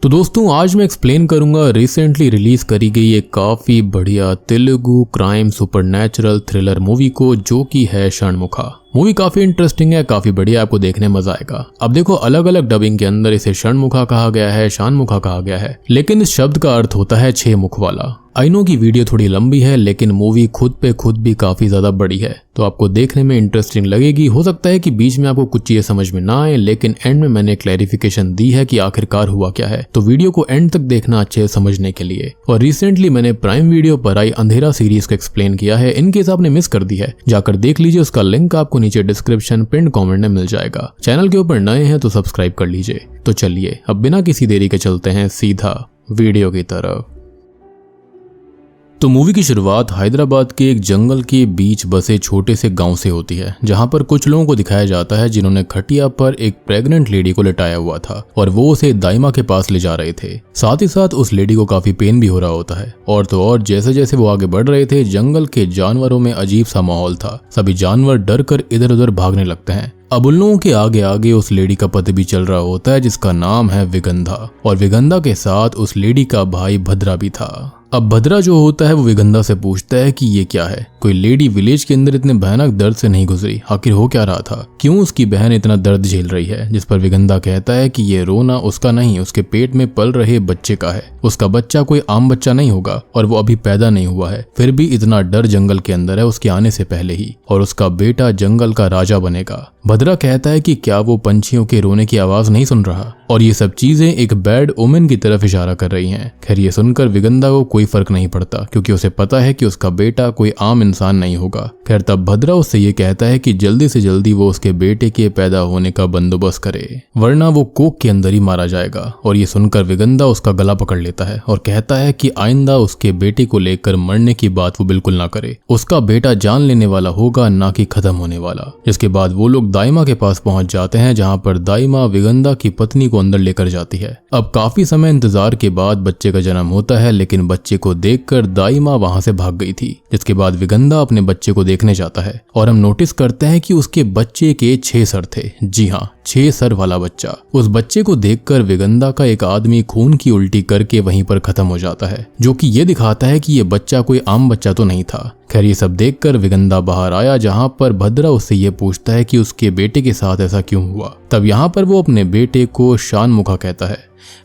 तो दोस्तों आज मैं एक्सप्लेन करूंगा रिसेंटली रिलीज करी गई एक काफी बढ़िया Telugu crime supernatural thriller movie को, जो कि है षणमुखा। मूवी काफी इंटरेस्टिंग है, काफी बढ़िया, आपको देखने में मजा आएगा। अब देखो, अलग अलग डबिंग के अंदर इसे षणमुखा कहा गया है, शानमुखा कहा गया है, लेकिन इस शब्द का अर्थ होता है 6 मुख वाला। आई नो की वीडियो थोड़ी लंबी है, लेकिन मूवी खुद पे खुद भी काफी ज्यादा बड़ी है, तो आपको देखने में इंटरेस्टिंग लगेगी। हो सकता है कि बीच में आपको कुछ चीजें समझ में ना आए, लेकिन एंड में मैंने क्लैरिफिकेशन दी है कि आखिरकार हुआ क्या है, तो वीडियो को एंड तक देखना अच्छे से समझने के लिए। और रिसेंटली मैंने प्राइम वीडियो पर आई अंधेरा सीरीज को एक्सप्लेन किया है, इनकेस आपने मिस कर दी है जाकर देख लीजिए, उसका लिंक आपको नीचे डिस्क्रिप्शन पिन कमेंट में मिल जाएगा। चैनल के ऊपर नए हैं तो सब्सक्राइब कर लीजिए। तो चलिए अब बिना किसी देरी के चलते हैं सीधा वीडियो की तरफ। तो मूवी की शुरुआत हैदराबाद के एक जंगल के बीच बसे छोटे से गांव से होती है, जहां पर कुछ लोगों को दिखाया जाता है जिन्होंने खटिया पर एक प्रेग्नेंट लेडी को लिटाया हुआ था और वो उसे दाइमा के पास ले जा रहे थे। साथ ही साथ उस लेडी को काफी पेन भी हो रहा होता है। और तो और जैसे जैसे वो आगे बढ़ रहे थे, जंगल के जानवरों में अजीब सा माहौल था। सभी जानवर डर कर इधर उधर भागने लगते हैं। अब उन लोगों के आगे आगे उस लेडी का पति भी चल रहा होता है, जिसका नाम है विगंधा, और विगंधा के साथ उस लेडी का भाई भद्रा भी था। अब भद्रा जो होता है वो विगंधा से पूछता है कि ये क्या है, कोई लेडी विलेज के अंदर इतने भयानक दर्द से नहीं गुजरी, आखिर हो क्या रहा था, क्यों उसकी बहन इतना दर्द झेल रही है। जिस पर विगंधा कहता है कि ये रोना उसका नहीं, उसके पेट में पल रहे बच्चे का है। उसका बच्चा कोई आम बच्चा नहीं होगा और वो अभी पैदा नहीं हुआ है, फिर भी इतना डर जंगल के अंदर है उसके आने से पहले ही, और उसका बेटा जंगल का राजा बनेगा। भद्रा कहता है कि क्या वो पंछियों के रोने की आवाज नहीं सुन रहा, और ये सब चीजें एक बैड ओमेन की तरफ इशारा कर रही हैं। खैर ये सुनकर विगंधा को कोई फर्क नहीं पड़ता, क्योंकि उसे पता है कि उसका बेटा कोई आम इंसान नहीं होगा। खैर तब भद्रा उससे ये कहता है कि जल्दी से जल्दी वो उसके बेटे के पैदा होने का बंदोबस्त करे, वरना वो कोक के अंदर ही मारा जाएगा। और ये सुनकर विगंधा उसका गला पकड़ लेता है और कहता है कि आइंदा उसके बेटे को लेकर मरने की बात वो बिल्कुल ना करे। उसका बेटा जान लेने वाला होगा, ना कि खत्म होने वाला। इसके बाद वो लोग दाइमा के पास पहुंच जाते हैं, जहां पर दाइमा विगंधा की पत्नी को अंदर लेकर जाती है। अब काफी समय इंतजार के बाद बच्चे का जन्म होता है, लेकिन बच्चे को देखकर दाइमा वहां से भाग गई थी। जिसके बाद विगंधा अपने बच्चे को देखने जाता है और हम नोटिस करते हैं कि उसके बच्चे के 6 सर थे। जी हाँ, 6 सर वाला बच्चा। उस बच्चे को देखकर विगंधा का एक आदमी खून की उल्टी करके वहीं पर खत्म हो जाता है, जो कि ये दिखाता है कि ये बच्चा कोई आम बच्चा तो नहीं था। खैर ये सब देखकर विगंधा बाहर आया, जहां पर भद्रा उससे ये पूछता है कि उसके बेटे के साथ ऐसा क्यों हुआ। तब यहाँ पर वो अपने बेटे को शानमुखा कहता है,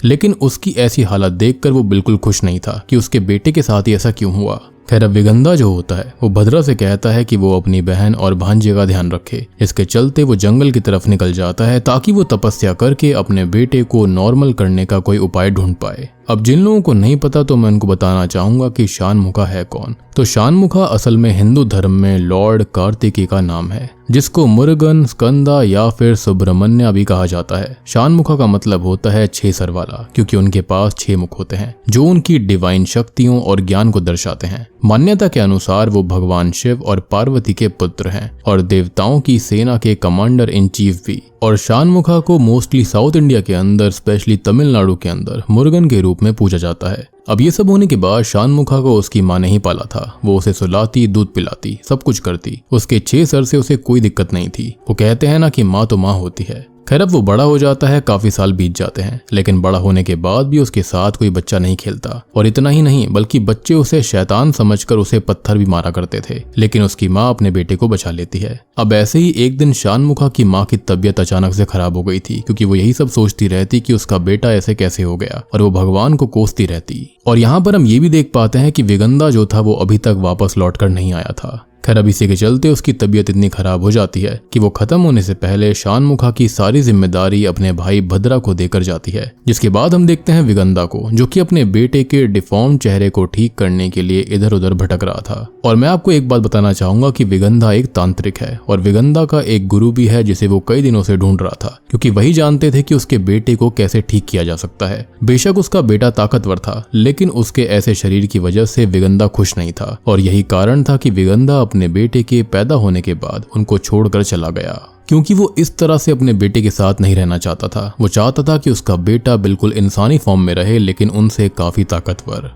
लेकिन उसकी ऐसी हालत देखकर वो बिल्कुल खुश नहीं था कि उसके बेटे के साथ ही ऐसा क्यों हुआ। खैर अब विगंधा जो होता है वो भद्रा से कहता है कि वो अपनी बहन और भांजे का ध्यान रखे। इसके चलते वो जंगल की तरफ निकल जाता है, ताकि वो तपस्या करके अपने बेटे को नॉर्मल करने का कोई उपाय ढूंढ पाए। अब जिन लोगों को नहीं पता तो मैं उनको बताना चाहूंगा कि शानमुखा है कौन। तो शानमुखा असल में हिंदू धर्म में लॉर्ड कार्तिकेय का नाम है, जिसको मुरुगन, स्कंदा या फिर सुब्रमण्य भी कहा जाता है। शानमुखा का मतलब होता है 6 सर वाला, क्योंकि उनके पास 6 मुख होते हैं, जो उनकी डिवाइन शक्तियों और ज्ञान को दर्शाते हैं। मान्यता के अनुसार वो भगवान शिव और पार्वती के पुत्र हैं और देवताओं की सेना के कमांडर इन चीफ भी। और शानमुखा को मोस्टली साउथ इंडिया के अंदर, स्पेशली तमिलनाडु के अंदर मुरुगन के रूप में पूजा जाता है। अब ये सब होने के बाद शानमुखा को उसकी माँ ने ही पाला था। वो उसे सुलाती, दूध पिलाती, सब कुछ करती। उसके 6 सर से उसे कोई दिक्कत नहीं थी। वो कहते हैं ना कि माँ तो माँ होती है। खैर अब वो बड़ा हो जाता है, काफी साल बीत जाते हैं, लेकिन बड़ा होने के बाद भी उसके साथ कोई बच्चा नहीं खेलता। और इतना ही नहीं, बल्कि बच्चे उसे शैतान समझकर उसे पत्थर भी मारा करते थे, लेकिन उसकी माँ अपने बेटे को बचा लेती है। अब ऐसे ही एक दिन शानमुखा की माँ की तबीयत अचानक से खराब हो गई थी, क्योंकि वो यही सब सोचती रहती कि उसका बेटा ऐसे कैसे हो गया, और वो भगवान को कोसती रहती। और यहाँ पर हम ये भी देख पाते हैं कि विगंधा जो था वो अभी तक वापस लौट कर नहीं आया था। खैर अब इसी के चलते उसकी तबीयत इतनी खराब हो जाती है कि वो खत्म होने से पहले शानमुखा की सारी जिम्मेदारी अपने भाई भद्रा को देकर जाती है। जिसके बाद हम देखते हैं विगंधा को, जो कि अपने बेटे के डिफॉर्म चेहरे को ठीक करने के लिए इधर उधर भटक रहा था। और मैं आपको एक बात बताना चाहूंगा कि विगंधा एक तांत्रिक है, और विगंधा का एक गुरु भी है जिसे वो कई दिनों से ढूंढ रहा था, क्योंकि वही जानते थे कि उसके बेटे को कैसे ठीक किया जा सकता है। बेशक उसका बेटा ताकतवर था, लेकिन उसके ऐसे शरीर की वजह से विगंधा खुश नहीं था, और यही कारण था कि विगंधा अपने बेटे के पैदा होने के बाद उनको छोड़कर चला गया, क्योंकि वो इस तरह से अपने बेटे के साथ नहीं रहना चाहता था। वो चाहता था कि उसका बेटा बिल्कुल इंसानी फॉर्म में रहे, लेकिन उनसे काफी ताकतवर।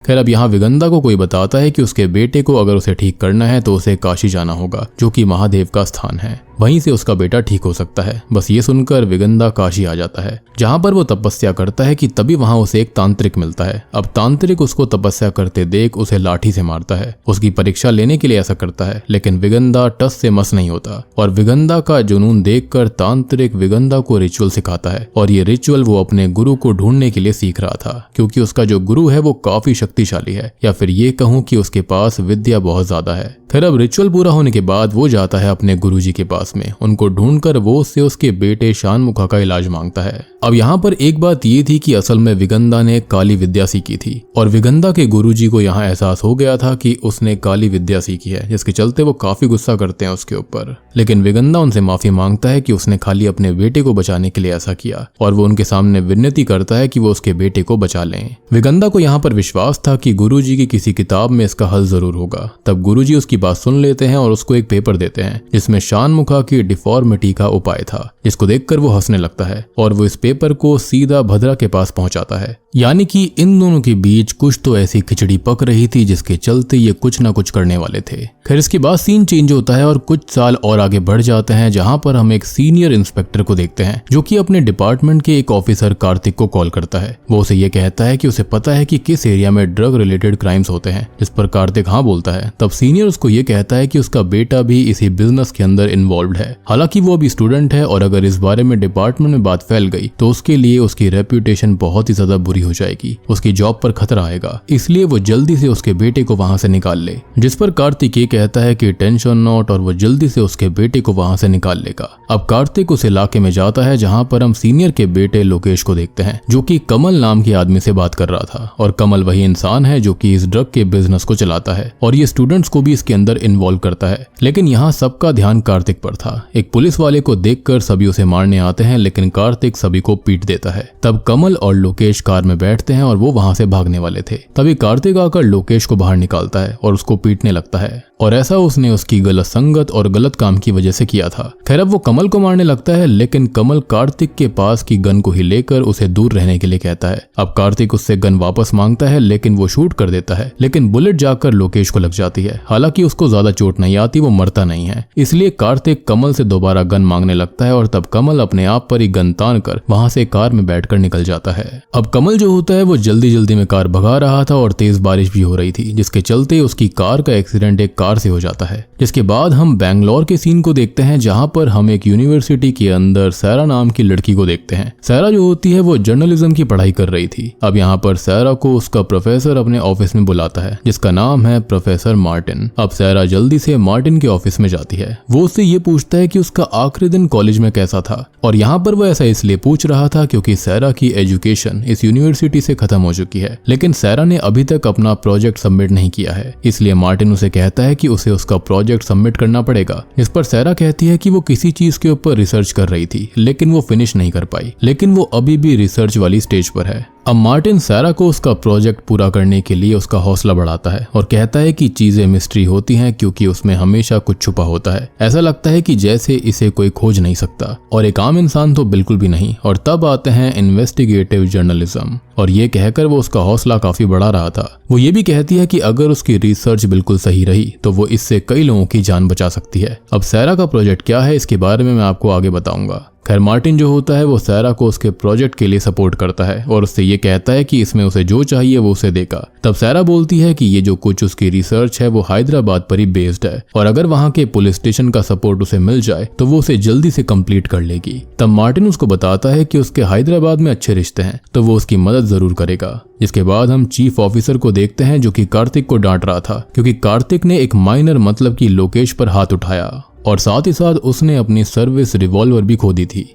खैर अब यहाँ विगंधा को कोई बताता है कि उसके बेटे को अगर उसे ठीक करना है तो उसे काशी जाना होगा, जो कि महादेव का स्थान है। वहीं से उसका बेटा ठीक हो सकता है। बस ये सुनकर विगंधा काशी आ जाता है, जहाँ पर वो तपस्या करता है कि तभी वहाँ उसे एक तांत्रिक मिलता है। अब तांत्रिक उसको तपस्या करते देख उसे लाठी से मारता है। उसकी परीक्षा लेने के लिए ऐसा करता है, लेकिन विगंधा टस से मस नहीं होता और विगंधा का जुनून देखकर तांत्रिक विगंधा को रिचुअल सिखाता है। और ये रिचुअल वो अपने गुरु को ढूंढने के लिए सीख रहा था, क्योंकि उसका जो गुरु है वो काफी शक्तिशाली है, या फिर ये कहूँ कि उसके पास विद्या बहुत ज्यादा है। फिर अब रिचुअल पूरा होने के बाद वो जाता है अपने गुरुजी के पास में। उनको ढूंढकर वो उससे उसके बेटे शानमुखा का इलाज मांगता है। अब यहाँ पर एक बात ये थी कि असल में विगंधा ने काली विद्या सीखी थी और विगंधा के गुरुजी को यहाँ एहसास हो गया था कि उसने काली विद्या सीखी है, जिसके चलते वो काफी गुस्सा करते हैं उसके ऊपर। लेकिन विगंधा उनसे माफी मांगता है कि उसने खाली अपने बेटे को बचाने के लिए ऐसा किया, और वो उनके सामने विनती करता है कि वो उसके बेटे को बचा लें। विगंधा को यहाँ पर विश्वास था कि गुरुजी की किसी किताब में इसका हल जरूर होगा। तब गुरुजी उसकी बात सुन लेते हैं और उसको एक पेपर देते हैं जिसमें शानमुखा की डिफॉर्मिटी का उपाय था, जिसको देखकर वो हंसने लगता है और वो इस पेपर को सीधा भद्रा के पास पहुंचाता है। यानी कि इन दोनों के बीच कुछ तो ऐसी खिचड़ी पक रही थी जिसके चलते ये कुछ ना कुछ करने वाले थे। खैर इसके बाद सीन चेंज होता है और कुछ साल और आगे बढ़ जाते हैं, जहां पर हम एक सीनियर इंस्पेक्टर को देखते हैं जो कि अपने डिपार्टमेंट के एक ऑफिसर कार्तिक को कॉल करता है। वो उसे ये कहता है कि उसे पता है कि किस एरिया में ड्रग रिलेटेड क्राइम्स होते हैं, जिस पर कार्तिक हाँ बोलता है। तब सीनियर उसको ये कहता है कि उसका बेटा भी इसी बिजनेस के अंदर इन्वॉल्व है। हालांकि वो अभी स्टूडेंट है और अगर इस बारे में डिपार्टमेंट में बात फैल गई तो उसके लिए उसकी रेप्यूटेशन बहुत ही ज्यादा बुरी हो जाएगी, उसकी जॉब पर खतरा आएगा। इसलिए वो जल्दी से उसके बेटे को वहां से निकाल ले। जिस पर कार्तिक ये कहता है कि टेंशन नॉट, और वो जल्दी से उसके बेटे को वहां से निकाल लेगा। अब कार्तिक उस इलाके में जाता है जहां पर हम सीनियर के बेटे लोकेश को देखते हैं, जो कि कमल नाम के आदमी से बात कर रहा था। और कमल वही इंसान है जो कि इस ड्रग के बिजनेस को चलाता है और ये स्टूडेंट्स को भी इसके अंदर इन्वॉल्व करता है। लेकिन यहाँ सबका ध्यान कार्तिक पर था। एक पुलिस वाले को देखकर सभी उसे मारने आते हैं, लेकिन कार्तिक सभी को पीट देता है। तब कमल और लोकेश कार में बैठते हैं और वो वहां से भागने वाले थे। तभी कार्तिक आकर लोकेश को बाहर निकालता है और उसको पीटने लगता है, और ऐसा उसने उसकी गलत संगत और गलत काम की वजह से किया था। खैर अब वो कमल को मारने लगता है, लेकिन कमल कार्तिक के पास की गन को ही लेकर उसे दूर रहने के लिए कहता है। अब कार्तिक उससे गन वापस मांगता है, लेकिन वो शूट कर देता है, लेकिन बुलेट जाकर लोकेश को लग जाती है। हालांकि उसको ज्यादा चोट नहीं आती, वो मरता नहीं है। इसलिए कार्तिक कमल से दोबारा गन मांगने लगता है और तब कमल अपने आप पर ही गन तान कर वहां से कार में बैठकर निकल जाता है। अब कमल जो होता है वो जल्दी जल्दी में कार भगा रहा था और तेज बारिश भी हो रही थी, जिसके चलते उसकी कार का एक्सीडेंट एक कार से हो जाता है। जिसके बाद हम बैंगलोर के सीन को देखते हैं, जहां पर हम एक यूनिवर्सिटी के अंदर सैरा नाम की लड़की को देखते हैं। सैरा जो होती है वो जर्नलिज्म की पढ़ाई कर रही थी। अब यहाँ पर सैरा को उसका प्रोफेसर अपने ऑफिस में बुलाता है, जिसका नाम है प्रोफेसर मार्टिन। अब सैरा जल्दी से मार्टिन के ऑफिस में जाती है। वो उससे ये पूछता है कि उसका आखिरी दिन कॉलेज में कैसा था, और यहाँ पर वो ऐसा इसलिए पूछ रहा था क्योंकि सैरा की एजुकेशन इस यूनिवर्सिटी से खत्म हो चुकी है, लेकिन सैरा ने अभी तक अपना प्रोजेक्ट सबमिट नहीं किया है। इसलिए मार्टिन उसे कहता है कि उसे उसका प्रोजेक्ट सबमिट करना पड़ेगा। इस पर सैरा कहती है कि वो किसी चीज के ऊपर रिसर्च कर रही थी, लेकिन वो फिनिश नहीं कर पाई, लेकिन वो अभी भी रिसर्च वाली स्टेज पर है। अब मार्टिन सैरा को उसका प्रोजेक्ट पूरा करने के लिए उसका हौसला बढ़ाता है और कहता है कि चीजें मिस्ट्री होती हैं क्योंकि उसमें हमेशा कुछ छुपा होता है। ऐसा लगता है कि जैसे इसे कोई खोज नहीं सकता, और एक आम इंसान तो बिल्कुल भी नहीं। और तब आते हैं इन्वेस्टिगेटिव जर्नलिज्म, और ये कहकर वो उसका हौसला काफी बढ़ा रहा था। वो ये भी कहती है कि अगर उसकी रिसर्च बिल्कुल सही रही तो वो इससे कई लोगों की जान बचा सकती है। अब सैरा का प्रोजेक्ट क्या है इसके बारे में मैं आपको आगे बताऊंगा। खैर मार्टिन जो होता है वो सैरा को उसके प्रोजेक्ट के लिए सपोर्ट करता है और उससे ये कहता है कि इसमें उसे जो चाहिए वो उसे देगा। तब सैरा बोलती है कि ये जो कुछ उसकी रिसर्च है वो हैदराबाद पर ही बेस्ड है, और अगर वहाँ के पुलिस स्टेशन का सपोर्ट उसे मिल जाए तो वो उसे जल्दी से कंप्लीट कर लेगी। तब मार्टिन उसको बताता है कि उसके हैदराबाद में अच्छे रिश्ते हैं, तो वो उसकी मदद जरूर करेगा। जिसके बाद हम चीफ ऑफिसर को देखते हैं जो कि कार्तिक को डांट रहा था, क्योंकि कार्तिक ने एक माइनर मतलब कि लोकेश पर हाथ उठाया, और साथ ही साथ उसने अपनी सर्विस रिवॉल्वर भी खो दी थी।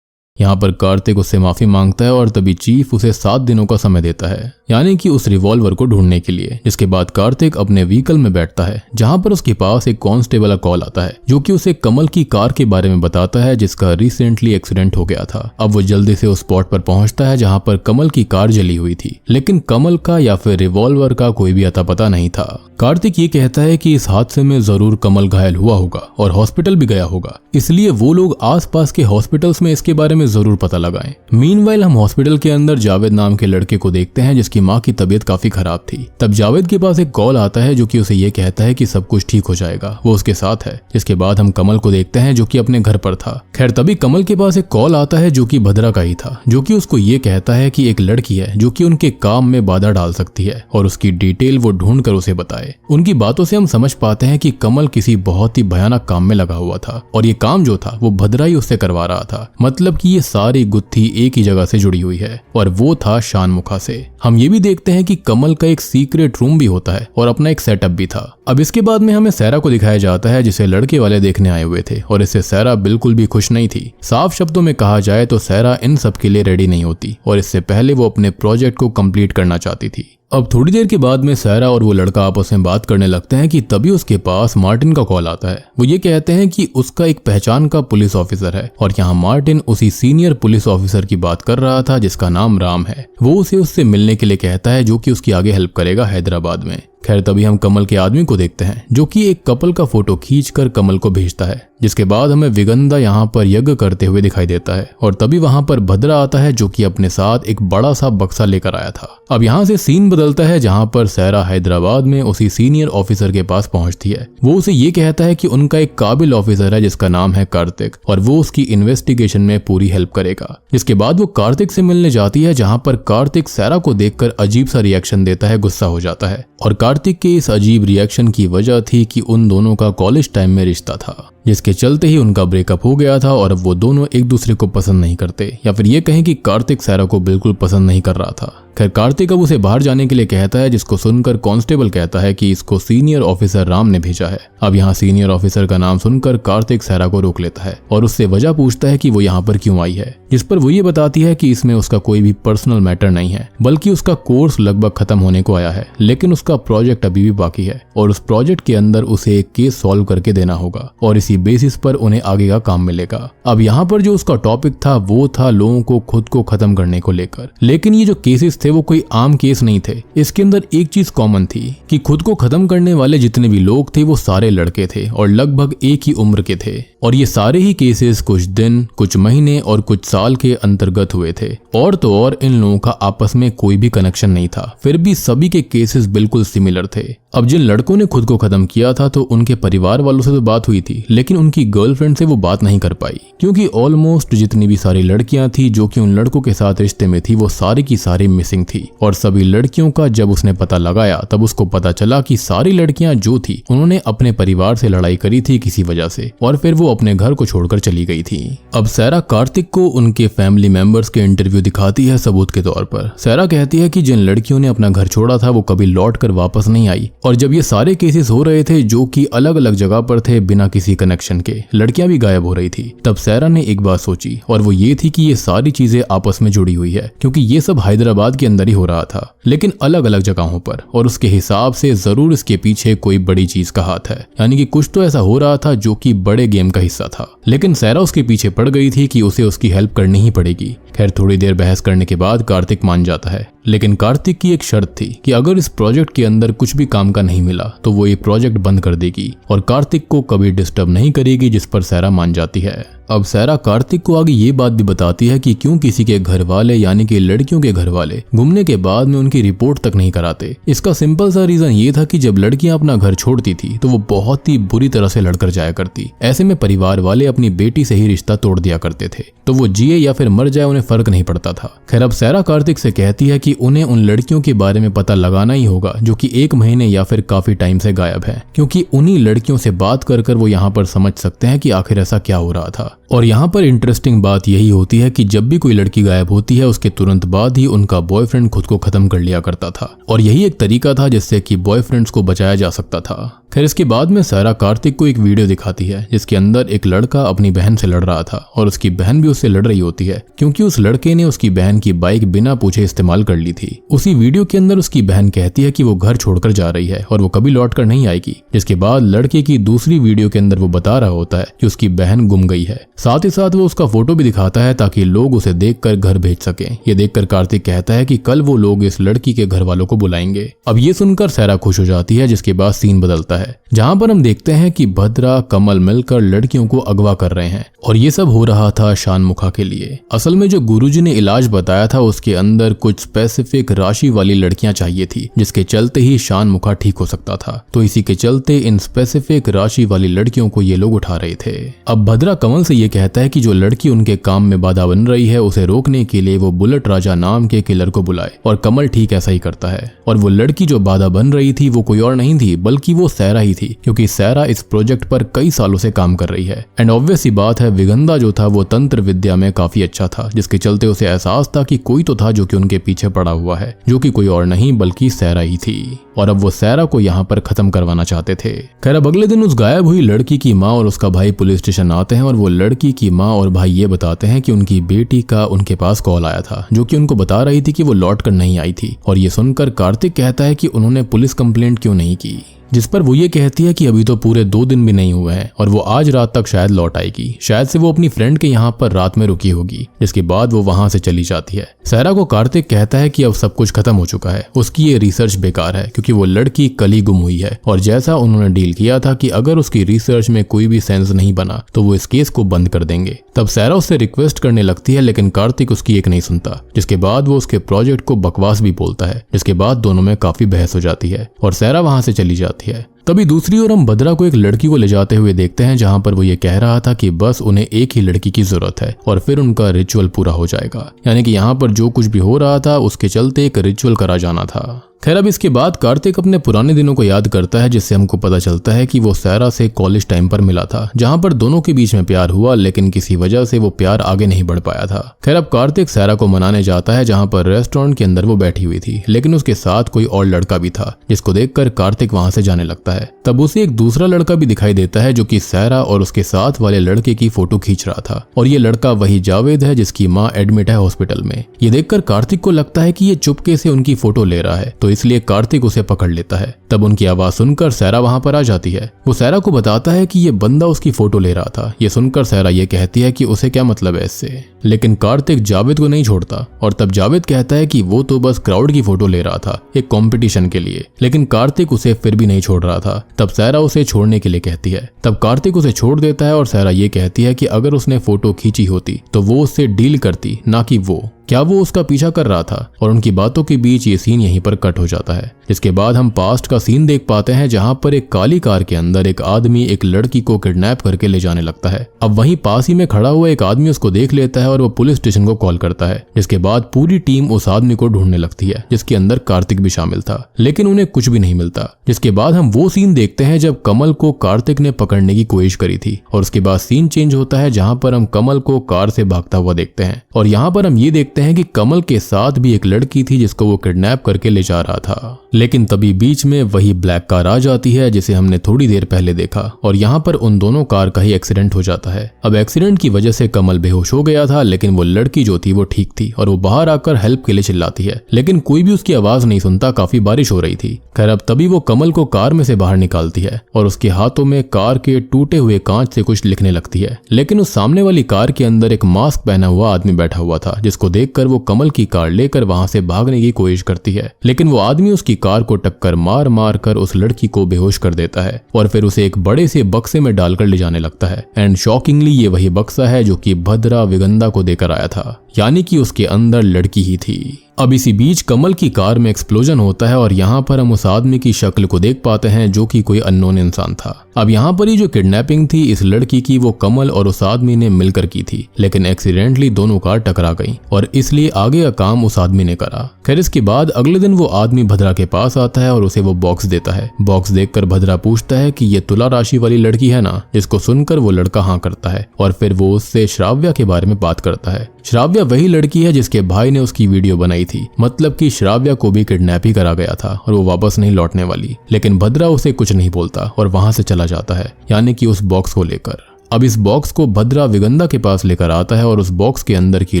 यहाँ पर कार्तिक उससे माफी मांगता है और तभी चीफ उसे 7 दिनों का समय देता है, यानी कि उस रिवॉल्वर को ढूंढने के लिए। जिसके बाद कार्तिक अपने व्हीकल में बैठता है, जहाँ पर उसके पास एक कांस्टेबल का कॉल आता है जो कि उसे कमल की कार के बारे में बताता है जिसका रिसेंटली एक्सीडेंट हो गया था। अब वो जल्दी से उस स्पॉट पर पहुंचता है जहाँ पर कमल की कार जली हुई थी, लेकिन कमल का या फिर रिवॉल्वर का कोई भी अता पता नहीं था। कार्तिक ये कहता है कि इस हादसे में जरूर कमल घायल हुआ होगा और हॉस्पिटल भी गया होगा, इसलिए वो लोग आसपास के हॉस्पिटल्स में इसके बारे में जरूर पता लगाएं। मीनवाइल हम हॉस्पिटल के अंदर जावेद नाम के लड़के को देखते हैं जिसकी उसकी माँ की तबीयत काफी खराब थी। तब जावेद के पास एक कॉल आता है जो कि उसे ये कहता है कि सब कुछ ठीक हो जाएगा, वो उसके साथ है। इसके बाद हम कमल को देखते हैं जो कि अपने घर पर था। खैर तभी कमल के पास एक कॉल आता है जो कि भद्रा का ही था, जो कि उसको ये कहता है कि एक लड़की है जो कि उनके काम में बाधा डाल सकती है और उसकी डिटेल वो ढूंढ कर उसे बताए। उनकी बातों से हम समझ पाते हैं कि कमल किसी बहुत ही भयानक काम में लगा हुआ था और ये काम जो था वो भद्रा ही उससे करवा रहा था। मतलब कि ये सारी गुत्थी एक ही जगह से जुड़ी हुई है और वो था शानमुखा से। हम ये भी देखते हैं कि कमल का एक सीक्रेट रूम भी होता है और अपना एक सेटअप भी था। अब इसके बाद में हमें सैरा को दिखाया जाता है जिसे लड़के वाले देखने आए हुए थे और इससे सैरा बिल्कुल भी खुश नहीं थी। साफ शब्दों में कहा जाए तो सैरा इन सब के लिए रेडी नहीं होती और इससे पहले वो अपने प्रोजेक्ट को कंप्लीट करना चाहती थी। अब थोड़ी देर के बाद में सैरा और वो लड़का आपस में बात करने लगते हैं कि तभी उसके पास मार्टिन का कॉल आता है। वो ये कहते हैं कि उसका एक पहचान का पुलिस ऑफिसर है और यहाँ मार्टिन उसी सीनियर पुलिस ऑफिसर की बात कर रहा था जिसका नाम राम है। वो उसे उससे मिलने के लिए कहता है जो कि उसकी आगे हेल्प करेगा हैदराबाद में। खैर तभी हम कमल के आदमी को देखते हैं जो कि एक कपल का फोटो खींचकर कमल को भेजता है, जिसके बाद हमें विगंदा यहाँ पर यज्ञ करते हुए दिखाई देता है और तभी वहाँ पर भद्रा आता है जो कि अपने साथ एक बड़ा सा बक्सा लेकर आया था। अब यहाँ से सीन बदलता है जहाँ पर सैरा हैदराबाद में उसी सीनियर ऑफिसर के पास पहुंचती है। वो उसे ये कहता है कि उनका एक काबिल ऑफिसर है जिसका नाम है कार्तिक और वो उसकी इन्वेस्टिगेशन में पूरी हेल्प करेगा। जिसके बाद वो कार्तिक से मिलने जाती है जहाँ पर कार्तिक सैरा को देखकर अजीब सा रिएक्शन देता है, गुस्सा हो जाता है और कार्तिक के इस अजीब रिएक्शन की वजह थी कि उन दोनों का कॉलेज टाइम में रिश्ता था, जिसके चलते ही उनका ब्रेकअप हो गया था और अब वो दोनों एक दूसरे को पसंद नहीं करते, या फिर ये कहें कि कार्तिक सैरा को बिल्कुल पसंद नहीं कर रहा था। खैर कार्तिक अब उसे बाहर जाने के लिए कहता है, जिसको सुनकर कांस्टेबल कहता है कि इसको सीनियर ऑफिसर राम ने भेजा है। अब यहाँ सीनियर ऑफिसर का नाम सुनकर कार्तिक सैरा को रोक लेता है और उससे वजह पूछता है कि वो यहाँ पर क्यों आई है, जिस पर वो ये बताती है कि इसमें उसका कोई भी पर्सनल मैटर नहीं है, बल्कि उसका कोर्स लगभग खत्म होने को आया है, लेकिन उसका प्रोजेक्ट अभी भी बाकी है और उस प्रोजेक्ट के अंदर उसे एक केस सॉल्व करके देना होगा और इसी बेसिस पर उन्हें आगे का काम मिलेगा। अब यहाँ पर जो उसका टॉपिक था वो था लोगों को खुद को खत्म करने को लेकर, लेकिन ये जो केसेस थे वो कोई आम केस नहीं थे। इसके अंदर एक चीज कॉमन थी कि खुद को खत्म करने वाले जितने भी लोग थे वो सारे लड़के थे और लगभग एक ही उम्र के थे और ये सारे ही केसेस कुछ दिन, कुछ महीने और कुछ साल के अंतर्गत हुए थे। और तो और इन लोगों का आपस में कोई भी कनेक्शन नहीं था, फिर भी सभी के केसेस बिल्कुल सिमिलर थे। अब जिन लड़कों ने खुद को खत्म किया था तो उनके परिवार वालों से तो बात हुई थी, लेकिन उनकी गर्लफ्रेंड से वो बात नहीं कर पाई, क्योंकि ऑलमोस्ट जितनी भी सारी लड़कियां थी जो कि उन लड़कों के साथ रिश्ते में थी वो सारी की सारी मिसिंग थी। और सभी लड़कियों का जब उसने पता लगाया तब उसको पता चला कि सारी लड़कियां जो थी उन्होंने अपने परिवार से लड़ाई करी थी किसी वजह से और फिर वो अपने घर को छोड़कर चली गई थी। अब सैरा कार्तिक को उनके फैमिली मेंबर्स के इंटरव्यू दिखाती है सबूत के तौर पर। सैरा कहती है कि जिन लड़कियों ने अपना घर छोड़ा था वो कभी लौट कर वापस नहीं आई और जब ये सारे केसेस हो रहे थे जो कि अलग अलग जगह पर थे बिना किसी कनेक्शन के, लड़कियां भी गायब हो रही थी, तब सैरा ने एक बात सोची और वो ये थी कि ये सारी चीजें आपस में जुड़ी हुई है, क्योंकि ये सब हैदराबाद के अंदर ही हो रहा था लेकिन अलग अलग जगहों पर, और उसके हिसाब से जरूर इसके पीछे कोई बड़ी चीज का हाथ है, यानी कि कुछ तो ऐसा हो रहा था जो कि बड़े गेम का हिस्सा था। लेकिन सैरा उसके पीछे पड़ गई थी कि उसे उसकी हेल्प करनी ही पड़ेगी। खैर थोड़ी देर बहस करने के बाद कार्तिक मान जाता है, लेकिन कार्तिक की एक शर्त थी कि अगर इस प्रोजेक्ट के अंदर कुछ भी काम का नहीं मिला तो वो ये प्रोजेक्ट बंद कर देगी और कार्तिक को कभी डिस्टर्ब नहीं करेगी, जिस पर सैरा मान जाती है। अब सैरा कार्तिक को आगे ये बात भी बताती है कि क्यों किसी के घर वाले यानी कि लड़कियों के घर वाले घूमने के बाद में उनकी रिपोर्ट तक नहीं कराते। इसका सिंपल सा रीजन ये था कि जब लड़कियां अपना घर छोड़ती थी तो वो बहुत ही बुरी तरह से लड़कर जाया करती, ऐसे में परिवार वाले अपनी बेटी से ही रिश्ता तोड़ दिया करते थे, तो वो जिए या फिर मर जाए उन्हें फर्क नहीं पड़ता था। खैर अब सैरा कार्तिक से कहती है कि उन्हें उन लड़कियों के बारे में पता लगाना ही होगा जो कि 1 महीने या फिर काफी टाइम से गायब है, क्योंकि उन्हीं लड़कियों से बात कर कर वो यहाँ पर समझ सकते हैं कि आखिर ऐसा क्या हो रहा था। और यहाँ पर इंटरेस्टिंग बात यही होती है कि जब भी कोई लड़की गायब होती है उसके तुरंत बाद ही उनका बॉयफ्रेंड खुद को खत्म कर लिया करता था और यही एक तरीका था जिससे कि बॉयफ्रेंड्स को बचाया जा सकता था। खैर इसके बाद में सैरा कार्तिक को एक वीडियो दिखाती है जिसके अंदर एक लड़का अपनी बहन से लड़ रहा था और उसकी बहन भी उससे लड़ रही होती है, क्योंकि उस लड़के ने उसकी बहन की बाइक बिना पूछे इस्तेमाल कर ली थी। उसी वीडियो के अंदर उसकी बहन कहती है कि वो घर छोड़कर जा रही है और वो कभी लौट कर नहीं आएगी, जिसके बाद लड़के की दूसरी वीडियो के अंदर वो बता रहा होता है कि उसकी बहन गुम गई है। साथ ही साथ वो उसका फोटो भी दिखाता है ताकि लोग उसे देखकर घर भेज सकें। ये देखकर कार्तिक कहता है कि कल वो लोग इस लड़की के घर वालों को बुलाएंगे। अब ये सुनकर सैरा खुश हो जाती है, जिसके बाद सीन बदलता है है, जहाँ पर हम देखते हैं कि भद्रा कमल मिलकर लड़कियों को अगवा कर रहे हैं और ये सब हो रहा था शानमुखा के लिए। असल में जो गुरुजी ने इलाज बताया था उसके अंदर कुछ स्पेसिफिक राशि वाली लड़कियां चाहिए थी, जिसके चलते ही शानमुखा ठीक हो सकता था। तो इसी के चलते इन स्पेसिफिक राशि वाली लड़कियों को ये लोग उठा रहे थे। अब भद्रा कमल से ये कहता है कि जो लड़की उनके काम में बाधा बन रही है उसे रोकने के लिए वो बुलेट राजा नाम के किलर को बुलाए, और कमल ठीक ऐसा ही करता है। और वो लड़की जो बाधा बन रही थी वो कोई और नहीं थी बल्कि वो सैरा ही थी, क्योंकि सैरा इस प्रोजेक्ट पर कई सालों से काम कर रही है। एंड ऑब्वियस सी बात है, विगंदा जो था वो तंत्र विद्या में काफी अच्छा था, जिसके चलते उसे एहसास था कि कोई तो था जो कि उनके पीछे पड़ा हुआ है, जो कि कोई और नहीं बल्कि सैरा ही थी। और अब वो सैरा को यहाँ पर खत्म करवाना चाहते थे। खैर अब अगले दिन उस गायब हुई लड़की की माँ और उसका भाई पुलिस स्टेशन आते हैं और वो लड़की की माँ और भाई ये बताते हैं कि उनकी बेटी का उनके पास कॉल आया था, जो कि उनको बता रही थी कि वो लौट कर नहीं आई थी। और ये सुनकर कार्तिक कहता है कि उन्होंने पुलिस कंप्लेंट क्यों नहीं की, जिस पर वो ये कहती है कि अभी तो पूरे 2 दिन भी नहीं हुए हैं और वो आज रात तक शायद लौट आएगी। शायद से वो अपनी फ्रेंड के यहाँ पर रात में रुकी होगी, जिसके बाद वो वहां से चली जाती है। सहरा को कार्तिक कहता है कि अब सब कुछ खत्म हो चुका है, उसकी ये रिसर्च बेकार है क्योंकि वो लड़की कल ही गुम हुई है और जैसा उन्होंने डील किया था कि अगर उसकी रिसर्च में कोई भी सेंस नहीं बना तो वो इस केस को बंद कर देंगे। तब सहरा उससे रिक्वेस्ट करने लगती है, लेकिन कार्तिक उसकी एक नहीं सुनता, जिसके बाद वो उसके प्रोजेक्ट को बकवास भी बोलता है, जिसके बाद दोनों में काफी बहस हो जाती है और सहरा वहां से चली जाती है। तभी दूसरी ओर हम भद्रा को एक लड़की को ले जाते हुए देखते हैं, जहां पर वो ये कह रहा था कि बस उन्हें एक ही लड़की की जरूरत है और फिर उनका रिचुअल पूरा हो जाएगा। यानी कि यहाँ पर जो कुछ भी हो रहा था उसके चलते एक रिचुअल करा जाना था। खैर अब इसके बाद कार्तिक अपने पुराने दिनों को याद करता है, जिससे हमको पता चलता है कि वो सैरा से कॉलेज टाइम पर मिला था, जहां पर दोनों के बीच में प्यार हुआ, लेकिन किसी वजह से वो प्यार आगे नहीं बढ़ पाया था। खैर अब कार्तिक सैरा को मनाने जाता है, जहां पर रेस्टोरेंट के अंदर वो बैठी हुई थी, लेकिन उसके साथ कोई और लड़का भी था, जिसको देखकर कार्तिक वहां से जाने लगता है। तब उसे एक दूसरा लड़का भी दिखाई देता है, जो कि सैरा और उसके साथ वाले लड़के की फोटो खींच रहा था, और ये लड़का वही जावेद है जिसकी माँ एडमिट है हॉस्पिटल में। ये देखकर कार्तिक को लगता है कि ये चुपके से उनकी फोटो ले रहा है, तो इसलिए कार्तिक उसे पकड़ लेता है। तब उनकी आवाज सुनकर सैरा वहां पर आ जाती है। वो सैरा को बताता है कि ये बंदा उसकी फोटो ले रहा था। ये सुनकर सैरा ये कहती है कि उसे क्या मतलब है इससे, लेकिन कार्तिक जावेद को नहीं छोड़ता। और तब जावेद कहता है कि वो तो बस क्राउड की फोटो ले रहा था एक कंपटीशन के लिए, लेकिन कार्तिक उसे फिर भी नहीं छोड़ रहा था। तब सैरा उसे छोड़ने के लिए कहती है। तब कार्तिक उसे छोड़ देता है और सैरा ये कहती है कि अगर उसने फोटो खींची होती तो वो उससे डील करती, ना कि वो क्या वो उसका पीछा कर रहा था। और उनकी बातों के बीच ये सीन यहीं पर कट हो जाता है। इसके बाद हम पास्ट का सीन देख पाते हैं, जहां पर एक काली कार के अंदर एक आदमी एक लड़की को किडनैप करके ले जाने लगता है। अब वहीं पास ही में खड़ा हुआ एक आदमी उसको देख लेता है और वो पुलिस स्टेशन को कॉल करता है, जिसके बाद पूरी टीम उस आदमी को ढूंढने लगती है, जिसके अंदर कार्तिक भी शामिल था, लेकिन उन्हें कुछ भी नहीं मिलता। जिसके बाद हम वो सीन देखते हैं जब कमल को कार्तिक ने पकड़ने की कोशिश करी थी, और उसके बाद सीन चेंज होता है, जहां पर हम कमल को कार से भागता हुआ देखते हैं। और यहाँ पर हम ये देखते हैं कि कमल के साथ भी एक लड़की थी जिसको वो किडनैप करके ले जा रहा था। लेकिन तभी बीच में वही ब्लैक कार आ जाती है जिसे हमने थोड़ी देर पहले देखा, और यहाँ पर उन दोनों कार का ही एक्सीडेंट हो जाता है। अब एक्सीडेंट की वजह से कमल बेहोश हो गया था, लेकिन वो लड़की जो थी वो ठीक थी और वो बाहर आकर हेल्प के लिए चिल्लाती है, लेकिन कोई भी उसकी आवाज नहीं सुनता। काफी बारिश हो रही थी। खैर अब तभी वो कमल को कार में से बाहर निकालती है और उसके हाथों में कार के टूटे हुए कांच से कुछ लिखने लगती है। लेकिन उस सामने वाली कार के अंदर एक मास्क पहना हुआ आदमी बैठा हुआ था, जिसको देखकर वो कमल की कार लेकर वहां से भागने की कोशिश करती है, लेकिन वो आदमी उसकी कार को टक्कर मार मार कर उस लड़की को बेहोश कर देता है और फिर उसे एक बड़े से बक्से में डालकर ले जाने लगता है। एंड शॉकिंगली ये वही बक्सा है जो कि भद्रा विगंदा को देकर आया था, यानी कि उसके अंदर लड़की ही थी। अब इसी बीच कमल की कार में एक्सप्लोजन होता है और यहाँ पर हम उस आदमी की शक्ल को देख पाते हैं जो कि कोई अननोन इंसान था। अब यहाँ पर ही जो किडनैपिंग थी इस लड़की की वो कमल और उस आदमी ने मिलकर की थी, लेकिन एक्सीडेंटली दोनों कार टकरा गई और इसलिए आगे का काम उस आदमी ने करा। खैर इसके बाद अगले दिन वो आदमी भद्रा के पास आता है और उसे वो बॉक्स देता है। बॉक्स देखकर भद्रा पूछता है कि ये तुला राशि वाली लड़की है ना, जिसको सुनकर वो लड़का हाँ करता है और फिर वो उससे श्राव्या के बारे में बात करता है। श्राव्या वही लड़की है जिसके भाई ने उसकी वीडियो बनाई थी, मतलब कि श्राव्या को भी किडनैप ही करा गया था और वो वापस नहीं लौटने वाली। लेकिन भद्रा उसे कुछ नहीं बोलता और वहां से चला जाता है, यानी कि उस बॉक्स को लेकर। अब इस बॉक्स को भद्रा विगंदा के पास लेकर आता है और उस बॉक्स के अंदर की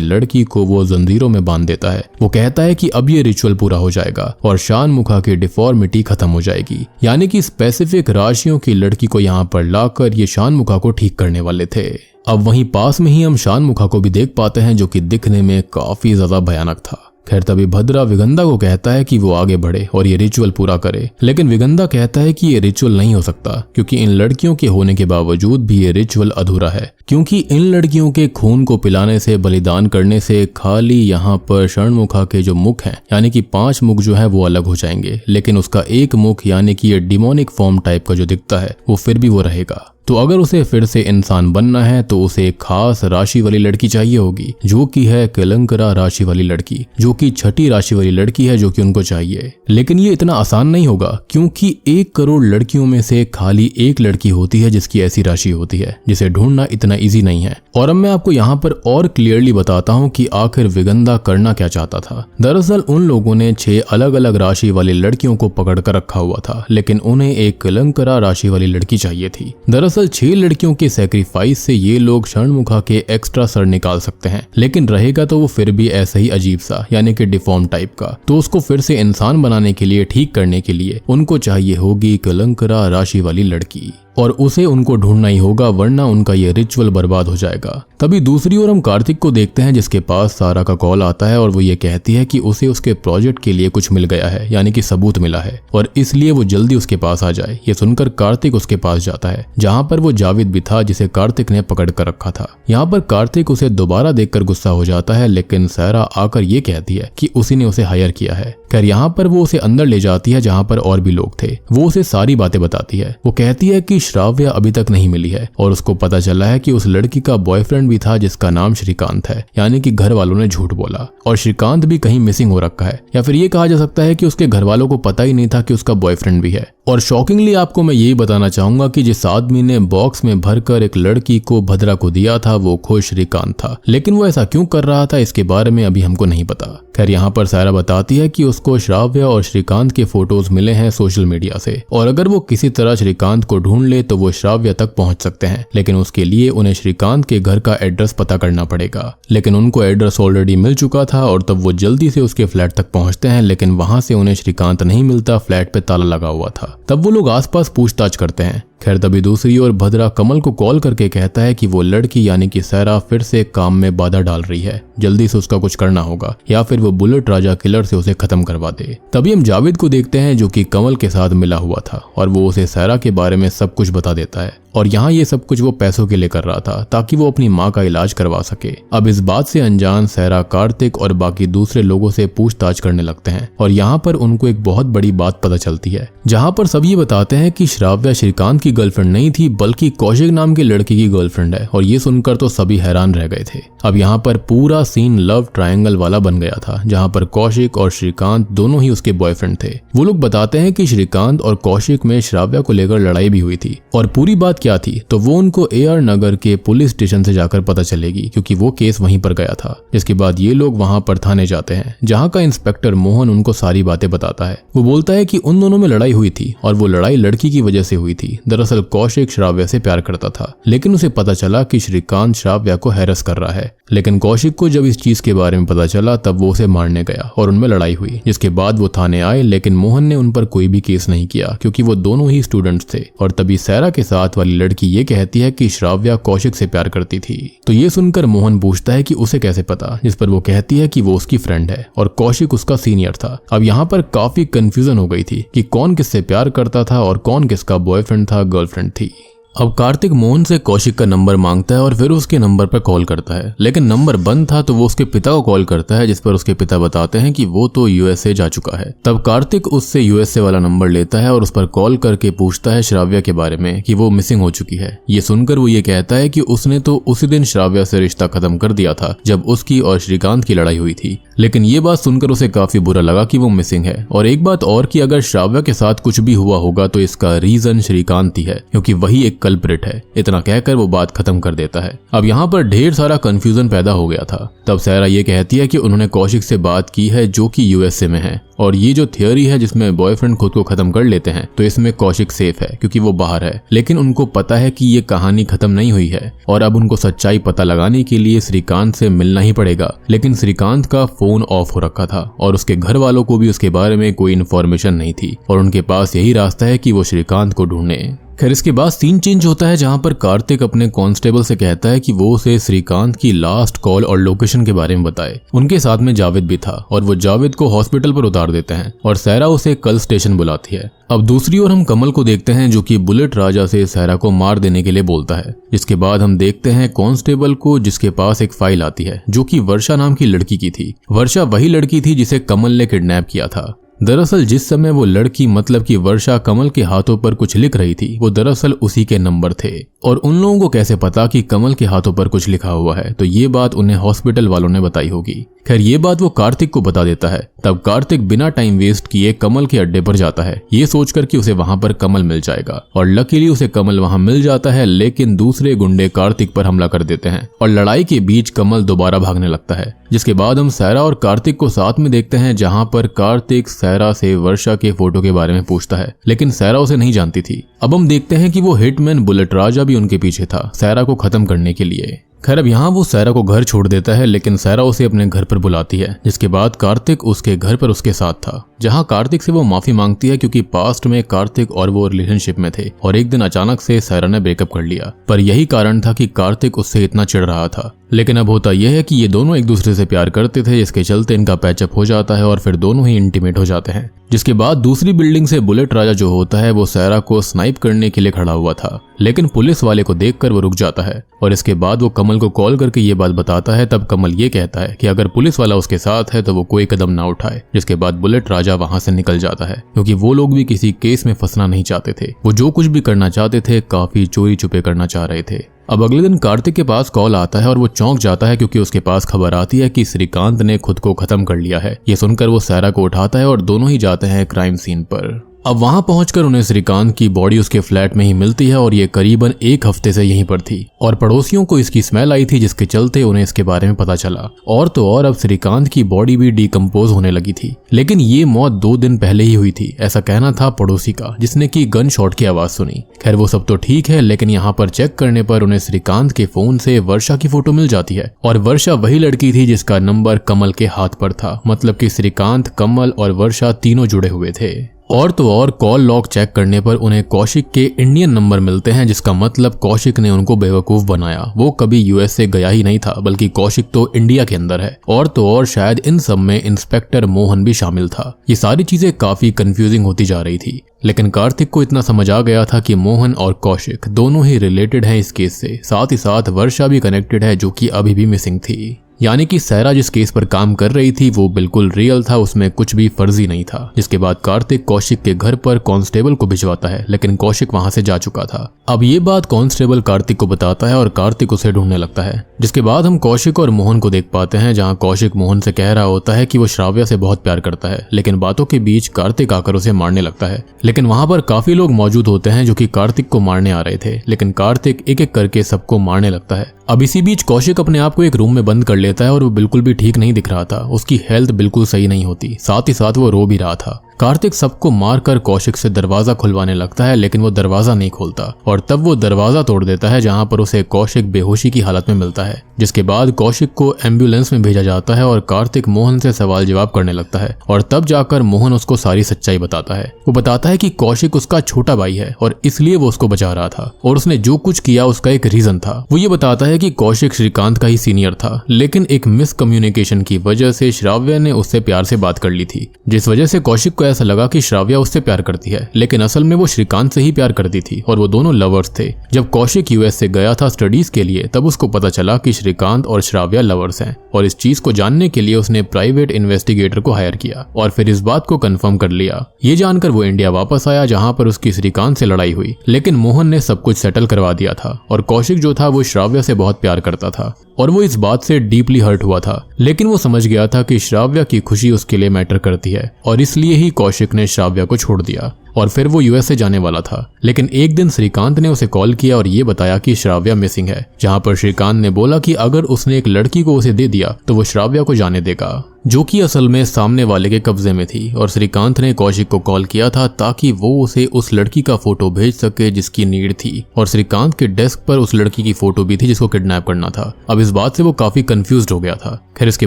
लड़की को वो जंजीरों में बांध देता है। वो कहता है कि अब ये रिचुअल पूरा हो जाएगा और शानमुखा की डिफॉर्मिटी खत्म हो जाएगी, यानी कि स्पेसिफिक राशियों की लड़की को यहाँ पर लाकर ये शानमुखा को ठीक करने वाले थे। अब वहीं पास में ही हम शानमुखा को भी देख पाते हैं, जो कि दिखने में काफी ज्यादा भयानक था। खैर तभी भद्रा विगंधा को कहता है कि वो आगे बढ़े और ये रिचुअल पूरा करे, लेकिन विगंधा कहता है कि ये रिचुअल नहीं हो सकता क्योंकि इन लड़कियों के होने के बावजूद भी ये रिचुअल अधूरा है, क्योंकि इन लड़कियों के खून को पिलाने से, बलिदान करने से खाली यहाँ पर षणमुखा के जो मुख हैं यानी कि 5 मुख जो है वो अलग हो जाएंगे, लेकिन उसका एक मुख यानी कि ये डिमोनिक फॉर्म टाइप का जो दिखता है वो फिर भी वो रहेगा। तो अगर उसे फिर से इंसान बनना है तो उसे एक खास राशि वाली लड़की चाहिए होगी, जो कि है कलंकरा राशि वाली लड़की, जो कि छठी राशि वाली लड़की है जो कि उनको चाहिए। लेकिन ये इतना आसान नहीं होगा क्योंकि 1 करोड़ लड़कियों में से खाली एक लड़की होती है जिसकी ऐसी राशि होती है, जिसे ढूंढना इतना ईजी नहीं है। और अब मैं आपको यहाँ पर और क्लियरली बताता हूँ कि आखिर विगंधा करना क्या चाहता था। दरअसल उन लोगों ने 6 अलग अलग राशि वाली लड़कियों को पकड़ कर रखा हुआ था, लेकिन उन्हें एक कलंकरा राशि वाली लड़की चाहिए थी। दरअसल 6 लड़कियों के सैक्रिफाइस से ये लोग षणमुखा के एक्स्ट्रा सर निकाल सकते हैं, लेकिन रहेगा तो वो फिर भी ऐसा ही अजीब सा यानी कि डिफॉर्म टाइप का। तो उसको फिर से इंसान बनाने के लिए, ठीक करने के लिए उनको चाहिए होगी कलंकरा राशि वाली लड़की, और उसे उनको ढूंढना ही होगा वरना उनका ये रिचुअल बर्बाद हो जाएगा। तभी दूसरी ओर हम कार्तिक को देखते हैं जिसके पास सारा का कॉल आता है और वो ये कहती है कि उसे उसके प्रोजेक्ट के लिए कुछ मिल गया है यानी कि सबूत मिला है और इसलिए वो जल्दी उसके पास आ जाए। ये सुनकर कार्तिक उसके पास जाता है जहाँ पर वो जावेद भी था जिसे कार्तिक ने पकड़ कर रखा था। यहाँ पर कार्तिक उसे दोबारा देखकर गुस्सा हो जाता है, लेकिन सारा आकर ये कहती है कि उसी ने उसे हायर किया है। खैर यहाँ पर वो उसे अंदर ले जाती है जहाँ पर और भी लोग थे। वो उसे सारी बातें बताती है। वो कहती है कि श्राव्या अभी तक नहीं मिली है और उसको पता चला है कि उस लड़की का बॉयफ्रेंड भी था जिसका नाम श्रीकांत है, यानी कि घर वालों ने झूठ बोला और श्रीकांत भी कहीं मिसिंग हो रखा है, या फिर ये कहा जा सकता है कि उसके घर वालों को पता ही नहीं था कि उसका बॉयफ्रेंड भी है। और शॉकिंगली आपको मैं यही बताना चाहूंगा कि जिस आदमी ने बॉक्स में भरकर एक लड़की को भद्रा को दिया था वो खुद श्रीकांत था, लेकिन वो ऐसा क्यों कर रहा था इसके बारे में अभी हमको नहीं पता। खैर यहाँ पर सारा बताती है कि उसको श्राव्या और श्रीकांत के फोटोज मिले हैं सोशल मीडिया से और अगर वो किसी तरह श्रीकांत को ढूंढ ले तो वो श्राव्या तक पहुंच सकते हैं, लेकिन उसके लिए उन्हें श्रीकांत के घर का एड्रेस पता करना पड़ेगा। लेकिन उनको एड्रेस ऑलरेडी मिल चुका था और तब वो जल्दी से उसके फ्लैट तक पहुंचते हैं, लेकिन वहां से उन्हें श्रीकांत नहीं मिलता, फ्लैट पे ताला लगा हुआ था। तब वो लोग आसपास पूछताछ करते हैं। खैर तभी दूसरी ओर भद्रा कमल को कॉल करके कहता है कि वो लड़की यानी कि सारा फिर से काम में बाधा डाल रही है, जल्दी से उसका कुछ करना होगा या फिर वो बुलेट राजा किलर से उसे खत्म करवा दे। तभी हम जावेद को देखते हैं जो कि कमल के साथ मिला हुआ था और वो उसे सारा के बारे में सब कुछ बता देता है और यहाँ ये सब कुछ वो पैसों के लिए कर रहा था ताकि वो अपनी माँ का इलाज करवा सके। अब इस बात से अनजान सारा कार्तिक और बाकी दूसरे लोगों से पूछताछ करने लगते हैं और यहाँ पर उनको एक बहुत बड़ी बात पता चलती है, जहाँ पर सब ये बताते हैं कि श्राव्या श्रीकांत की गर्लफ्रेंड नहीं थी बल्कि कौशिक नाम के लड़के की गर्लफ्रेंड है। और ये सुनकर तो सभी हैरान रह गए थे। अब यहाँ पर पूरा सीन लव ट्रायंगल वाला बन गया था, जहाँ पर कौशिक और श्रीकांत दोनों ही उसके बॉयफ्रेंड थे। वो लोग बताते हैं कि श्रीकांत और कौशिक में श्राव्या को लेकर लड़ाई भी हुई थी और पूरी बात क्या थी तो वो उनको AR नगर के पुलिस स्टेशन से जाकर पता चलेगी क्योंकि वो केस वहीं पर गया था। जिसके बाद ये लोग वहां पर थाने जाते हैं जहां का इंस्पेक्टर मोहन उनको सारी बातें बताता है। वो बोलता है कि उन दोनों में लड़ाई हुई थी और वो लड़ाई लड़की की वजह से हुई थी। दरअसल कौशिक श्राव्या से प्यार करता था, लेकिन उसे पता चला कि श्रीकांत श्राव्या को हैरेस कर रहा है। लेकिन कौशिक को जब इस चीज के बारे में पता चला तब वो उसे मारने गया और उनमें लड़ाई हुई। जिसके बाद वो थाने आए, लेकिन मोहन ने उन पर कोई भी केस नहीं किया क्योंकि वो दोनों ही स्टूडेंट्स थे। और तभी सारा के साथ वाली लड़की ये कहती है कि श्राव्या कौशिक से प्यार करती थी। तो ये सुनकर मोहन पूछता है कि उसे कैसे पता, जिस पर वो कहती है कि वो उसकी फ्रेंड है और कौशिक उसका सीनियर था। अब यहाँ पर काफी कंफ्यूजन हो गई थी कि कौन किससे प्यार करता था और कौन किसका बॉयफ्रेंड था, गर्लफ्रेंड थी। अब कार्तिक मोहन से कौशिक का नंबर मांगता है और फिर उसके नंबर पर कॉल करता है, लेकिन नंबर बंद था तो वो उसके पिता को कॉल करता है, जिस पर उसके पिता बताते हैं कि वो तो USA जा चुका है। तब कार्तिक उससे USA वाला नंबर लेता है और उस पर कॉल करके पूछता है श्राव्या के बारे में कि वो मिसिंग हो चुकी है। ये सुनकर वो ये कहता है कि उसने तो उसी दिन श्राव्या से रिश्ता खत्म कर दिया था जब उसकी और श्रीकांत की लड़ाई हुई थी। लेकिन ये बात सुनकर उसे काफी बुरा लगा कि वो मिसिंग है। और एक बात और कि अगर श्राव्या के साथ कुछ भी हुआ होगा तो इसका रीजन श्रीकांत ही है, क्योंकि वही एक कल्प्रिट है। इतना कहकर वो बात खत्म कर देता है। अब यहाँ पर ढेर सारा कंफ्यूजन पैदा हो गया था। तब सारा ये कहती है कि उन्होंने कौशिक से बात की है जो कि USA में है, और ये जो थियोरी है जिसमें बॉयफ्रेंड खुद को खत्म कर लेते हैं तो इसमें कौशिक सेफ है क्योंकि वो बाहर है। लेकिन उनको पता है कि ये कहानी खत्म नहीं हुई है और अब उनको सच्चाई पता लगाने के लिए श्रीकांत से मिलना ही पड़ेगा। लेकिन श्रीकांत का फोन ऑफ हो रखा था और उसके घर वालों को भी उसके बारे में कोई इन्फॉर्मेशन नहीं थी और उनके पास यही रास्ता है कि वो श्रीकांत को ढूंढे। खैर इसके बाद सीन चेंज होता है जहां पर कार्तिक अपने कांस्टेबल से कहता है कि वो उसे श्रीकांत की लास्ट कॉल और लोकेशन के बारे में बताए। उनके साथ में जावेद भी था और वो जावेद को हॉस्पिटल पर उतार देते हैं और सहरा उसे कल स्टेशन बुलाती है। अब दूसरी ओर हम कमल को देखते हैं जो कि बुलेट राजा से सहरा को मार देने के लिए बोलता है। जिसके बाद हम देखते हैं कांस्टेबल को जिसके पास एक फाइल आती है जो कि वर्षा नाम की लड़की की थी। वर्षा वही लड़की थी जिसे कमल ने किडनैप किया था। दरअसल जिस समय वो लड़की मतलब कि वर्षा कमल के हाथों पर कुछ लिख रही थी वो दरअसल उसी के नंबर थे। और उन लोगों को कैसे पता कि कमल के हाथों पर कुछ लिखा हुआ है, तो ये बात उन्हें हॉस्पिटल वालों ने बताई होगी। खैर ये बात वो कार्तिक को बता देता है। तब कार्तिक बिना टाइम वेस्ट किए कमल के अड्डे पर जाता है, ये सोचकर कि उसे वहां पर कमल मिल जाएगा। और लकीली उसे कमल वहां मिल जाता है, लेकिन दूसरे गुंडे कार्तिक पर हमला कर देते हैं और लड़ाई के बीच कमल दोबारा भागने लगता है। जिसके बाद हम सहरा और कार्तिक को साथ में देखते हैं जहां पर कार्तिक सहरा से वर्षा के फोटो के बारे में पूछता है, लेकिन सहरा उसे नहीं जानती थी। अब हम देखते हैं कि वो हिटमैन बुलेट राजा भी उनके पीछे था सहरा को खत्म करने के लिए। खैर अब यहाँ वो सहरा को घर छोड़ देता है, लेकिन सहरा उसे अपने घर पर बुलाती है। जिसके बाद कार्तिक उसके घर पर उसके साथ था, जहाँ कार्तिक से वो माफी मांगती है क्योंकि पास्ट में कार्तिक और वो रिलेशनशिप में थे और एक दिन अचानक से सहरा ने ब्रेकअप कर लिया। पर यही कारण था कि कार्तिक उससे इतना चिढ़ रहा था। लेकिन अब होता यह है कि ये दोनों एक दूसरे से प्यार करते थे, जिसके चलते इनका पैचअप हो जाता है और फिर दोनों ही इंटीमेट हो जाते हैं। जिसके बाद दूसरी बिल्डिंग से बुलेट राजा जो होता है वो सहरा को स्नाइप करने के लिए खड़ा हुआ था, लेकिन पुलिस वाले को देखकर वो रुक जाता है और इसके बाद वो कमल को कॉल करके ये बात बताता है। तब कमल ये कहता है कि अगर पुलिस वाला उसके साथ है तो वो कोई कदम ना उठाए। जिसके बाद बुलेट राजा वहां से निकल जाता है क्योंकि वो लोग भी किसी केस में फंसना नहीं चाहते थे। वो जो कुछ भी करना चाहते थे काफी चोरी छुपे करना चाह रहे थे। अब अगले दिन कार्तिक के पास कॉल आता है और वो चौंक जाता है क्योंकि उसके पास खबर आती है कि श्रीकांत ने खुद को खत्म कर लिया है। ये सुनकर वो सहरा को उठाता है और दोनों ही जाते हैं क्राइम सीन पर। अब वहां पहुंचकर उन्हें श्रीकांत की बॉडी उसके फ्लैट में ही मिलती है और ये करीबन एक हफ्ते से यहीं पर थी और पड़ोसियों को इसकी स्मेल आई थी, जिसके चलते उन्हें इसके बारे में पता चला। और तो और अब श्रीकांत की बॉडी भी डिकम्पोज होने लगी थी, लेकिन ये मौत 2 दिन पहले ही हुई थी, ऐसा कहना था पड़ोसी का, जिसने की गन शॉट की आवाज सुनी। खैर वो सब तो ठीक है, लेकिन यहाँ पर चेक करने पर उन्हें श्रीकांत के फोन से वर्षा की फोटो मिल जाती है और वर्षा वही लड़की थी जिसका नंबर कमल के हाथ पर था। मतलब कि श्रीकांत, कमल और वर्षा तीनों जुड़े हुए थे। और तो और कॉल लॉग चेक करने पर उन्हें कौशिक के इंडियन नंबर मिलते हैं, जिसका मतलब कौशिक ने उनको बेवकूफ बनाया। वो कभी यूएस से गया ही नहीं था, बल्कि कौशिक तो इंडिया के अंदर है। और तो और शायद इन सब में इंस्पेक्टर मोहन भी शामिल था। ये सारी चीजें काफी कंफ्यूजिंग होती जा रही थी, लेकिन कार्तिक को इतना समझ आ गया था कि मोहन और कौशिक दोनों ही रिलेटेड हैं इस केस से। साथ ही साथ वर्षा भी कनेक्टेड है, जो कि अभी भी मिसिंग थी। यानी कि सहरा जिस केस पर काम कर रही थी वो बिल्कुल रियल था, उसमें कुछ भी फर्जी नहीं था। जिसके बाद कार्तिक कौशिक के घर पर कांस्टेबल को भिजवाता है, लेकिन कौशिक वहां से जा चुका था। अब ये बात कांस्टेबल कार्तिक को बताता है और कार्तिक उसे ढूंढने लगता है। जिसके बाद हम कौशिक और मोहन को देख पाते हैं, जहां कौशिक मोहन से कह रहा होता है कि वो श्राव्या से बहुत प्यार करता है, लेकिन बातों के बीच कार्तिक आकर उसे मारने लगता है। लेकिन वहां पर काफी लोग मौजूद होते हैं जो कि कार्तिक को मारने आ रहे थे, लेकिन कार्तिक एक एक करके सबको मारने लगता है। अब इसी बीच कौशिक अपने आप को एक रूम में बंद कर लेता है और वो बिल्कुल भी ठीक नहीं दिख रहा था। उसकी हेल्थ बिल्कुल सही नहीं होती, साथ ही साथ वो रो भी रहा था। कार्तिक सबको मारकर कौशिक से दरवाजा खुलवाने लगता है, लेकिन वो दरवाजा नहीं खोलता और तब वो दरवाजा तोड़ देता है, जहां पर उसे कौशिक बेहोशी की हालत में मिलता है। जिसके बाद कौशिक को एम्बुलेंस में भेजा जाता है और कार्तिक मोहन से सवाल जवाब करने लगता है और तब जाकर मोहन उसको सारी सच्चाई बताता है। वो बताता है कि कौशिक उसका छोटा भाई है और इसलिए वो उसको बचा रहा था और उसने जो कुछ किया उसका एक रीजन था। वो ये बताता है कि कौशिक श्रीकांत का ही सीनियर था, लेकिन एक मिसकम्युनिकेशन की वजह से श्राव्या ने उससे प्यार से बात कर ली थी, जिस वजह से कौशिक को ऐसा लगा कि श्राव्या उससे प्यार करती है, लेकिन असल में वो श्रीकांत से ही प्यार करती थी और वो दोनों लवर्स थे। जब कौशिक यूएस से गया था स्टडीज के लिए, तब उसको पता चला कि श्रीकांत और श्राव्या लवर्स हैं और इस चीज को जानने के लिए उसने प्राइवेट इन्वेस्टिगेटर को हायर किया और फिर इस बात को कंफर्म कर लिया। ये जानकर वो इंडिया वापस आया, जहां पर उसकी श्रीकांत से लड़ाई हुई, लेकिन मोहन ने सब कुछ सेटल करवा दिया था और कौशिक जो था वो श्राव्या से बहुत प्यार करता था और वो इस बात से डीपली हर्ट हुआ था। लेकिन वो समझ गया था कि श्राव्या की खुशी उसके लिए मैटर करती है और इसलिए ही कौशिक ने श्राव्या को छोड़ दिया और फिर वो यूएस से जाने वाला था। लेकिन एक दिन श्रीकांत ने उसे कॉल किया और ये बताया कि श्राव्या मिसिंग है, जहां पर श्रीकांत ने बोला कि अगर उसने एक लड़की को उसे दे दिया तो वो श्राव्या को जाने देगा, जो कि असल में सामने वाले के कब्जे में थी। और श्रीकांत ने कौशिक को कॉल किया था ताकि वो उसे उस लड़की का फोटो भेज सके जिसकी नीड थी और श्रीकांत के डेस्क पर उस लड़की की फोटो भी थी जिसको किडनैप करना था। अब इस बात से वो काफी कंफ्यूज्ड हो गया था। खैर इसके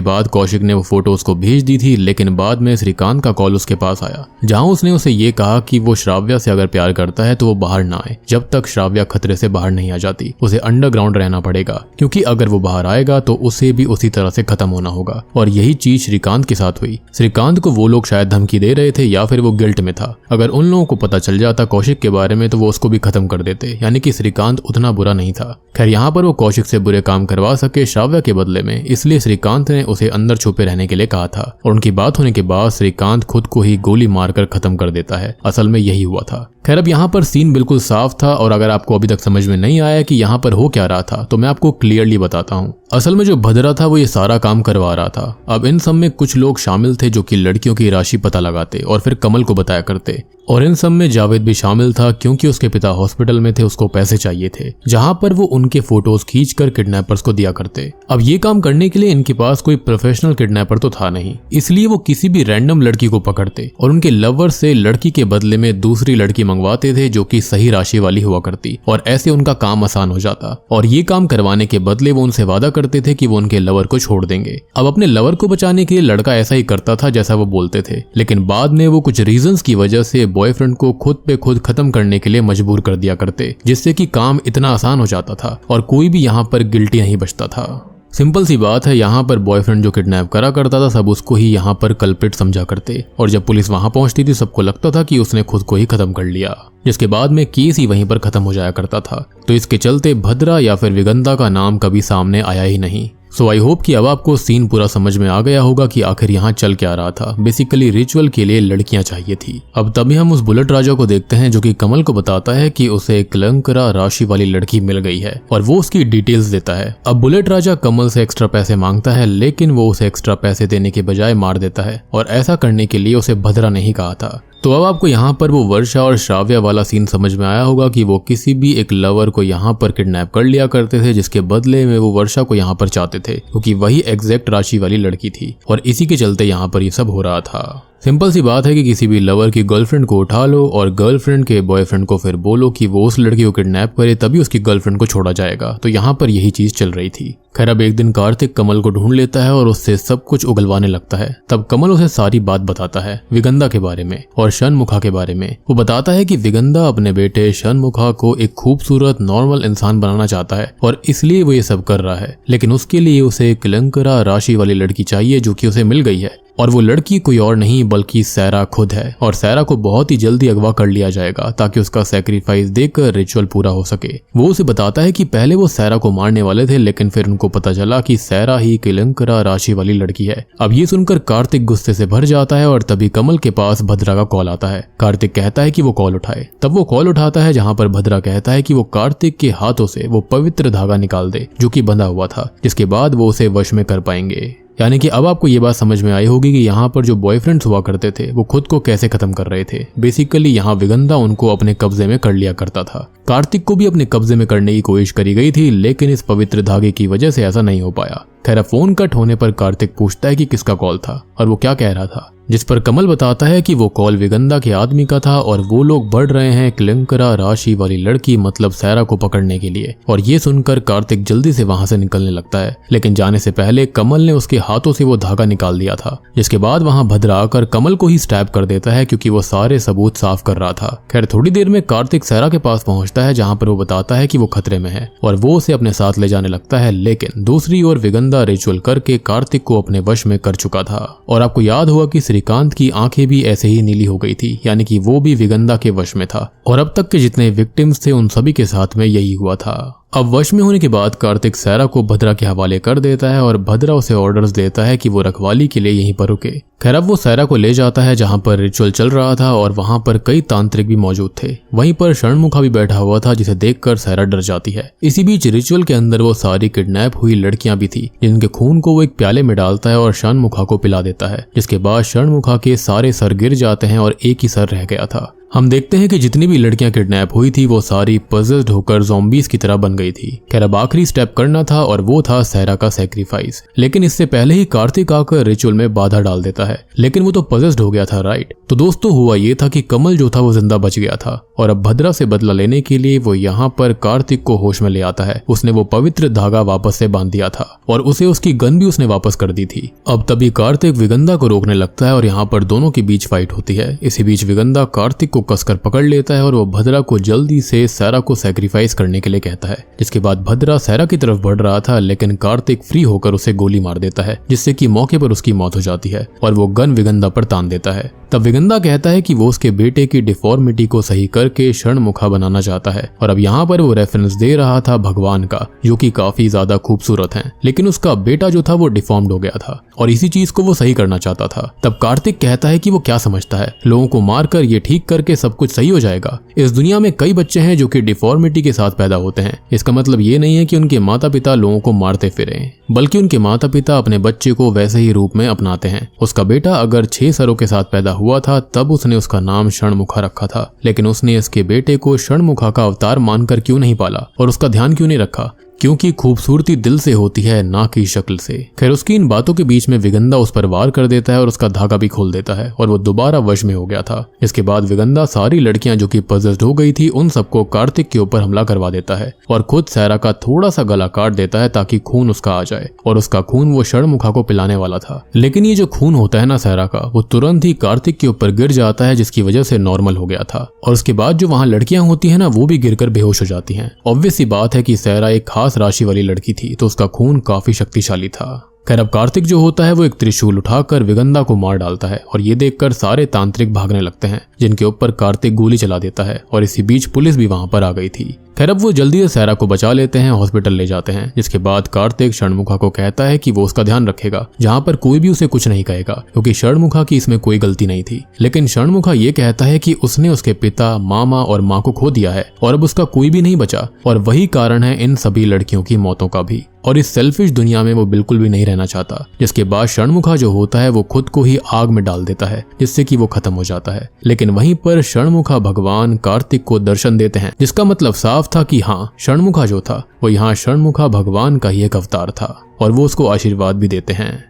बाद कौशिक ने वो फोटो उसको भेज दी थी, लेकिन बाद में श्रीकांत का कॉल उसके पास आया, जहां उसने उसे ये कहा कि वो श्राव्या से अगर प्यार करता है तो वो बाहर ना आए जब तक श्राव्या खतरे से बाहर नहीं आ जाती। उसे अंडरग्राउंड रहना पड़ेगा, क्योंकि अगर वो बाहर आएगा तो उसे भी उसी तरह से खत्म होना होगा। और यही चीज श्रीकांत के साथ हुई। श्रीकांत को वो लोग शायद धमकी दे रहे थे या फिर वो गिल्ट में था। अगर उन लोगों को पता चल जाता कौशिक के बारे में तो वो उसको भी खत्म कर देते, यानी कि श्रीकांत उतना बुरा नहीं था। खैर यहाँ पर वो कौशिक से बुरे काम करवा सके श्राव्या के बदले में, इसलिए श्रीकांत ने उसे अंदर छुपे रहने के लिए कहा था। और उनकी बात होने के बाद श्रीकांत खुद को ही गोली मारकर खत्म कर देता है। असल में यही हुआ था। खैर अब यहाँ पर सीन बिल्कुल साफ था, और अगर आपको अभी तक समझ में नहीं आया कि यहाँ पर हो क्या रहा था तो मैं आपको क्लियरली बताता हूँ। असल में जो भद्रा था वो ये सारा काम करवा रहा था। अब इन सब में कुछ लोग शामिल थे जो कि लड़कियों की राशि पता लगाते और फिर कमल को बताया करते, और इन सब में जावेद भी शामिल था, क्योंकि उसके पिता हॉस्पिटल में थे, उसको पैसे चाहिए थे, जहां पर वो उनके फोटोज खींचकर किडनैपर्स को दिया करते। अब ये काम करने के लिए इनके पास कोई प्रोफेशनल किडनैपर तो था नहीं, इसलिए वो किसी भी रैंडम लड़की को पकड़ते और उनके लवर से लड़की के बदले में दूसरी लड़की मंगवाते थे जो कि सही राशि वाली हुआ करती, और ऐसे उनका काम आसान हो जाता। और ये काम करवाने के बदले वो उनसे वादा करते थे कि वो उनके लवर को छोड़ देंगे। अब अपने लवर को बचाने के लिए लड़का ऐसा ही करता था जैसा वो बोलते थे, लेकिन बाद में वो कुछ रीजंस की वजह से बॉयफ्रेंड को खुद पे खुद खत्म करने के लिए मजबूर कर दिया करते, जिससे कि काम इतना आसान हो जाता था और कोई भी यहाँ पर गिल्टी नहीं बचता था। सिंपल सी बात है, यहाँ पर बॉयफ्रेंड जो किडनैप करा करता था सब उसको ही यहाँ पर कल्प्रिट समझा करते, और जब पुलिस वहां पहुंचती थी सबको लगता था कि उसने खुद को ही खत्म कर लिया, जिसके बाद में केस ही वहीं पर खत्म हो जाया करता था। तो इसके चलते भद्रा या फिर विगंधा का नाम कभी सामने आया ही नहीं। सो आई होप कि अब आपको सीन पूरा समझ में आ गया होगा कि आखिर यहाँ चल क्या रहा था। बेसिकली रिचुअल के लिए लड़कियां चाहिए थी। अब तभी हम उस बुलेट राजा को देखते हैं जो कि कमल को बताता है कि उसे कलंकरा राशि वाली लड़की मिल गई है, और वो उसकी डिटेल्स देता है। अब बुलेट राजा कमल से एक्स्ट्रा पैसे मांगता है, लेकिन वो उसे एक्स्ट्रा पैसे देने के बजाय मार देता है, और ऐसा करने के लिए उसे भद्रा नहीं कहा था। तो अब आपको यहाँ पर वो वर्षा और श्राव्या वाला सीन समझ में आया होगा कि वो किसी भी एक लवर को यहाँ पर किडनैप कर लिया करते थे, जिसके बदले में वो वर्षा को यहाँ पर चाहते थे, क्योंकि वही एग्जैक्ट राशि वाली लड़की थी, और इसी के चलते यहाँ पर ये सब हो रहा था। सिंपल सी बात है कि किसी भी लवर की गर्लफ्रेंड को उठा लो और गर्लफ्रेंड के बॉयफ्रेंड को फिर बोलो कि वो उस लड़की को किडनैप करे, तभी उसकी गर्लफ्रेंड को छोड़ा जाएगा। तो यहाँ पर यही चीज चल रही थी। खैर अब एक दिन कार्तिक कमल को ढूंढ लेता है और उससे सब कुछ उगलवाने लगता है। तब कमल उसे सारी बात बताता है विगंधा के बारे में और षणमुखा के बारे में। वो बताता है कि विगंधा अपने बेटे षणमुखा को एक खूबसूरत नॉर्मल इंसान बनाना चाहता है, और इसलिए वो ये सब कर रहा है, लेकिन उसके लिए उसे कलंकरा राशि वाली लड़की चाहिए जो कि उसे मिल गई है, और वो लड़की कोई और नहीं बल्कि सैरा खुद है। और सैरा को बहुत ही जल्दी अगवा कर लिया जाएगा ताकि उसका सैक्रिफाइस देकर रिचुअल पूरा हो सके। वो उसे बताता है कि पहले वो सैरा को मारने वाले थे, लेकिन फिर उनको पता चला कि सैरा ही कलंकरा राशि वाली लड़की है। अब ये सुनकर कार्तिक गुस्से से भर जाता है, और तभी कमल के पास भद्रा का कॉल आता है। कार्तिक कहता है कि वो कॉल उठाए। तब वो कॉल उठाता है, जहाँ पर भद्रा कहता है कि वो कार्तिक के हाथों से वो पवित्र धागा निकाल दे जो कि बंधा हुआ था, जिसके बाद वो उसे वश में कर पाएंगे। यानी कि अब आपको ये बात समझ में आई होगी कि यहाँ पर जो बॉयफ्रेंड्स हुआ करते थे वो खुद को कैसे खत्म कर रहे थे। बेसिकली यहाँ विगंधा उनको अपने कब्जे में कर लिया करता था। कार्तिक को भी अपने कब्जे में करने की कोशिश करी गई थी, लेकिन इस पवित्र धागे की वजह से ऐसा नहीं हो पाया। खैर फोन कट होने पर कार्तिक पूछता है कि किसका कॉल था और वो क्या कह रहा था, जिस पर कमल बताता है कि वो कॉल विगंधा के आदमी का था, और वो लोग बढ़ रहे हैं कलंकरा राशि वाली लड़की मतलब सैरा को पकड़ने के लिए। और ये सुनकर कार्तिक जल्दी से वहां से निकलने लगता है, लेकिन जाने से पहले कमल ने उसके हाथों से वो धागा निकाल दिया था, जिसके बाद वहां भद्रा आकर कमल को ही स्टैब कर देता है क्योंकि वो सारे सबूत साफ कर रहा था। खैर थोड़ी देर में कार्तिक सैरा के पास पहुंचता है, जहां पर वो बताता है कि वो खतरे में है और वो उसे अपने साथ ले जाने लगता है, लेकिन दूसरी ओर विगंधा रिचुअल करके कार्तिक को अपने वश में कर चुका था। और आपको याद होगा कि श्रीकांत की आंखें भी ऐसे ही नीली हो गई थी, यानी कि वो भी विगंधा के वश में था, और अब तक के जितने विक्टिम्स थे उन सभी के साथ में यही हुआ था। अब वश में होने के बाद कार्तिक सैरा को भद्रा के हवाले कर देता है, और भद्रा उसे ऑर्डर्स देता है कि वो रखवाली के लिए यहीं पर रुके। खैर अब वो सैरा को ले जाता है जहां पर रिचुअल चल रहा था, और वहां पर कई तांत्रिक भी मौजूद थे। वहीं पर षणमुखा भी बैठा हुआ था, जिसे देखकर सैरा डर जाती है। इसी बीच रिचुअल के अंदर वो सारी किडनैप हुई लड़कियां भी थी, जिनके खून को वो एक प्याले में डालता है और षणमुखा को पिला देता है, जिसके बाद षणमुखा के सारे सर गिर जाते हैं और एक ही सर रह गया था। हम देखते हैं कि जितनी भी लड़कियां किडनैप हुई थी वो सारी पजल्ड होकर ज़ॉम्बीज की तरह बन गई थी। खैर अब आखिरी स्टेप करना था, और वो था सैरा का सैक्रिफाइस। लेकिन इससे पहले ही कार्तिक आकर रिचुअल में बाधा डाल देता है, लेकिन वो तो पजल्ड हो गया था, राइट। तो दोस्तों हुआ ये था कि कमल जो था वो जिंदा बच गया था, और अब भद्रा से बदला लेने के लिए वो यहाँ पर कार्तिक को होश में ले आता है। उसने वो पवित्र धागा वापस से बांध दिया था और उसे उसकी गन भी उसने वापस कर दी थी। अब तभी कार्तिक विगंधा को रोकने लगता है और यहाँ पर दोनों के बीच फाइट होती है। इसी बीच विगंधा कार्तिक को कसकर पकड़ लेता है और वो भद्रा को जल्दी से सैरा को सैक्रिफाइस करने के लिए कहता है। जिसके बाद भद्रा सैरा की तरफ बढ़ रहा था, लेकिन कार्तिक फ्री होकर उसे गोली मार देता है, जिससे कि मौके पर उसकी मौत हो जाती है और वो गन विगंधा पर तान देता है। तब विगंधा कहता है कि वो उसके बेटे की डिफॉर्मिटी को सही करके षणमुखा बनाना चाहता है और अब यहाँ पर वो रेफरेंस दे रहा था भगवान का, जो कि काफी ज्यादा खूबसूरत है, लेकिन उसका बेटा जो था वो डिफॉर्म्ड हो गया था और इसी चीज को वो सही करना चाहता था। तब कार्तिक कहता है कि वो क्या समझता है, लोगों को मारकर ये ठीक करके सब कुछ सही हो जाएगा। इस दुनिया में कई बच्चे हैं जो कि डिफॉर्मिटी के साथ पैदा होते हैं। इसका मतलब ये नहीं है कि उनके माता पिता लोगों को मारते फिरे, बल्कि उनके माता पिता अपने बच्चे को वैसे ही रूप में अपनाते हैं। उसका बेटा अगर 6 सरों के साथ पैदा हुआ था तब उसने उसका नाम षणमुखा रखा था, लेकिन उसने इसके बेटे को षणमुखा का अवतार मानकर क्यों नहीं पाला और उसका ध्यान क्यों नहीं रखा? क्योंकि खूबसूरती दिल से होती है, ना कि शक्ल से। खैर, उसकी इन बातों के बीच में विगंधा उस पर वार कर देता है और उसका धागा भी खोल देता है और वो दोबारा वश में हो गया था। इसके बाद विगंधा सारी लड़कियां जो कि पजेस्ड हो गई थी उन सबको कार्तिक के ऊपर हमला करवा देता है और खुद सैरा का थोड़ा सा गला काट देता है ताकि खून उसका आ जाए और उसका खून वो षणमुखा को पिलाने वाला था। लेकिन ये जो खून होता है ना सैरा का, वो तुरंत ही कार्तिक के ऊपर गिर जाता है, जिसकी वजह से नॉर्मल हो गया था और उसके बाद जो वहाँ लड़कियां होती है ना, वो भी गिरकर बेहोश हो जाती है। ऑब्वियस सी बात है कि सैरा एक खास राशि वाली लड़की थी, तो उसका खून काफी शक्तिशाली था। खैर, अब कार्तिक जो होता है वो एक त्रिशूल उठाकर विगंधा को मार डालता है और ये देखकर सारे तांत्रिक भागने लगते हैं, जिनके ऊपर कार्तिक गोली चला देता है और इसी बीच पुलिस भी वहां पर आ गई थी। खैर, अब वो जल्दी से सैरा को बचा लेते हैं, हॉस्पिटल ले जाते हैं, जिसके बाद कार्तिक षणमुखा को कहता है कि वो उसका ध्यान रखेगा, जहां पर कोई भी उसे कुछ नहीं कहेगा, क्योंकि षणमुखा की इसमें कोई गलती नहीं थी। लेकिन षणमुखा ये कहता है कि उसने उसके पिता, मामा और माँ को खो दिया है और अब उसका कोई भी नहीं बचा और वही कारण है इन सभी लड़कियों की मौतों का भी, और इस सेल्फिश दुनिया में वो बिल्कुल भी नहीं रहना चाहता। जिसके बाद षणमुखा जो होता है वो खुद को ही आग में डाल देता है, जिससे कि वो खत्म हो जाता है। लेकिन वहीं पर षणमुखा भगवान कार्तिक को दर्शन देते हैं, जिसका मतलब साफ था कि हाँ, षणमुखा जो था वो यहाँ षणमुखा भगवान का ही एक अवतार था और वो उसको आशीर्वाद भी देते हैं।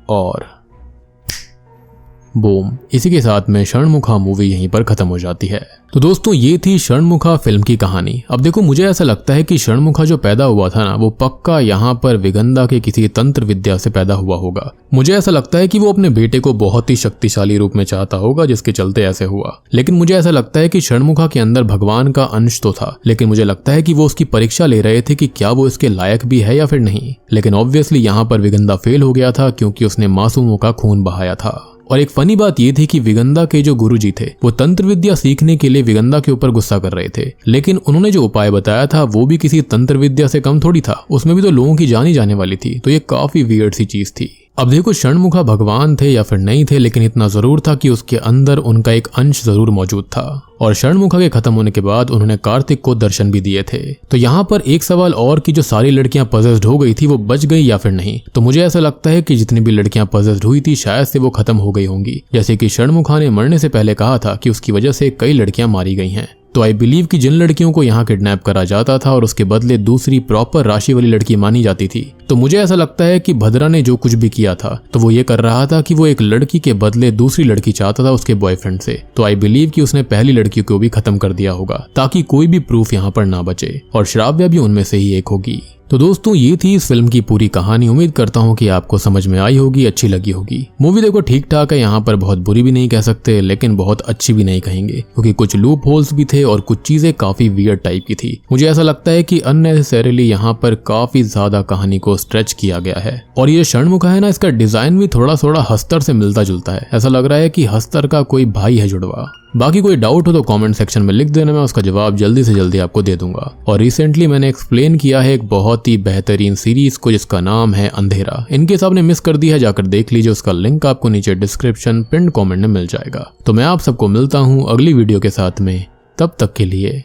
और बूम, इसी के साथ में षणमुखा मूवी यहीं पर खत्म हो जाती है। तो दोस्तों, ये थी षणमुखा फिल्म की कहानी। अब देखो, मुझे ऐसा लगता है कि षणमुखा जो पैदा हुआ था ना, वो पक्का यहाँ पर विगंधा के किसी तंत्र विद्या से पैदा हुआ होगा। मुझे ऐसा लगता है कि वो अपने बेटे को बहुत ही शक्तिशाली रूप में चाहता होगा, जिसके चलते ऐसे हुआ। लेकिन मुझे ऐसा लगता है कि षणमुखा के अंदर भगवान का अंश तो था, लेकिन मुझे लगता है कि वो उसकी परीक्षा ले रहे थे कि क्या वो इसके लायक भी है या फिर नहीं। लेकिन ऑब्वियसली यहाँ पर विगंधा फेल हो गया था, क्योंकि उसने मासूमों का खून बहाया था। और एक फनी बात ये थी कि विगंधा के जो गुरुजी थे वो तंत्र विद्या सीखने के लिए विगंधा के ऊपर गुस्सा कर रहे थे, लेकिन उन्होंने जो उपाय बताया था वो भी किसी तंत्र विद्या से कम थोड़ी था, उसमें भी तो लोगों की जान ही जाने वाली थी। तो ये काफी वियर्ड सी चीज थी। अब देखो, षणमुखा भगवान थे या फिर नहीं थे, लेकिन इतना जरूर था कि उसके अंदर उनका एक अंश जरूर मौजूद था और षणमुखा के खत्म होने के बाद उन्होंने कार्तिक को दर्शन भी दिए थे। तो यहाँ पर एक सवाल और कि जो सारी लड़कियां पजेस्ड हो गई थी वो बच गई या फिर नहीं। तो मुझे ऐसा लगता है कि जितनी भी लड़कियां पजेस्ड हुई थी शायद से वो खत्म हो गई होंगी, जैसे कि षणमुखा ने मरने से पहले कहा था कि उसकी वजह से कई लड़कियां मारी गई हैं। तो आई बिलीव कि जिन लड़कियों को यहाँ किडनैप करा जाता था और उसके बदले दूसरी प्रॉपर राशि वाली लड़की मानी जाती थी, तो मुझे ऐसा लगता है कि भद्रा ने जो कुछ भी किया था तो वो ये कर रहा था कि वो एक लड़की के बदले दूसरी लड़की चाहता था उसके बॉयफ्रेंड से। तो आई बिलीव कि उसने पहली लड़की को भी खत्म कर दिया होगा ताकि कोई भी प्रूफ यहाँ पर ना बचे, और श्राव्या भी उनमें से ही एक होगी। तो दोस्तों, ये थी इस फिल्म की पूरी कहानी। उम्मीद करता हूँ कि आपको समझ में आई होगी, अच्छी लगी होगी। मूवी देखो ठीक ठाक है, यहाँ पर बहुत बुरी भी नहीं कह सकते, लेकिन बहुत अच्छी भी नहीं कहेंगे, क्योंकि कुछ लूप होल्स भी थे और कुछ चीजें काफी वियर्ड टाइप की थी। मुझे ऐसा लगता है कि अननेसेसरीली यहाँ पर काफी ज्यादा कहानी को स्ट्रेच किया गया है। और ये षणमुखा है ना, इसका डिजाइन भी थोड़ा थोड़ा हस्तर से मिलता जुलता है। ऐसा लग रहा है कि हस्तर का कोई भाई है जुड़वा। बाकी कोई डाउट हो तो कमेंट सेक्शन में लिख देना, मैं उसका जवाब जल्दी से जल्दी आपको दे दूंगा। और रिसेंटली मैंने एक्सप्लेन किया है एक बहुत ही बेहतरीन सीरीज को, जिसका नाम है अंधेरा। इनकेस आपने मिस कर दिया है जाकर देख लीजिए, उसका लिंक आपको नीचे डिस्क्रिप्शन पिन कमेंट में मिल जाएगा। तो मैं आप सबको मिलता हूँ अगली वीडियो के साथ में, तब तक के लिए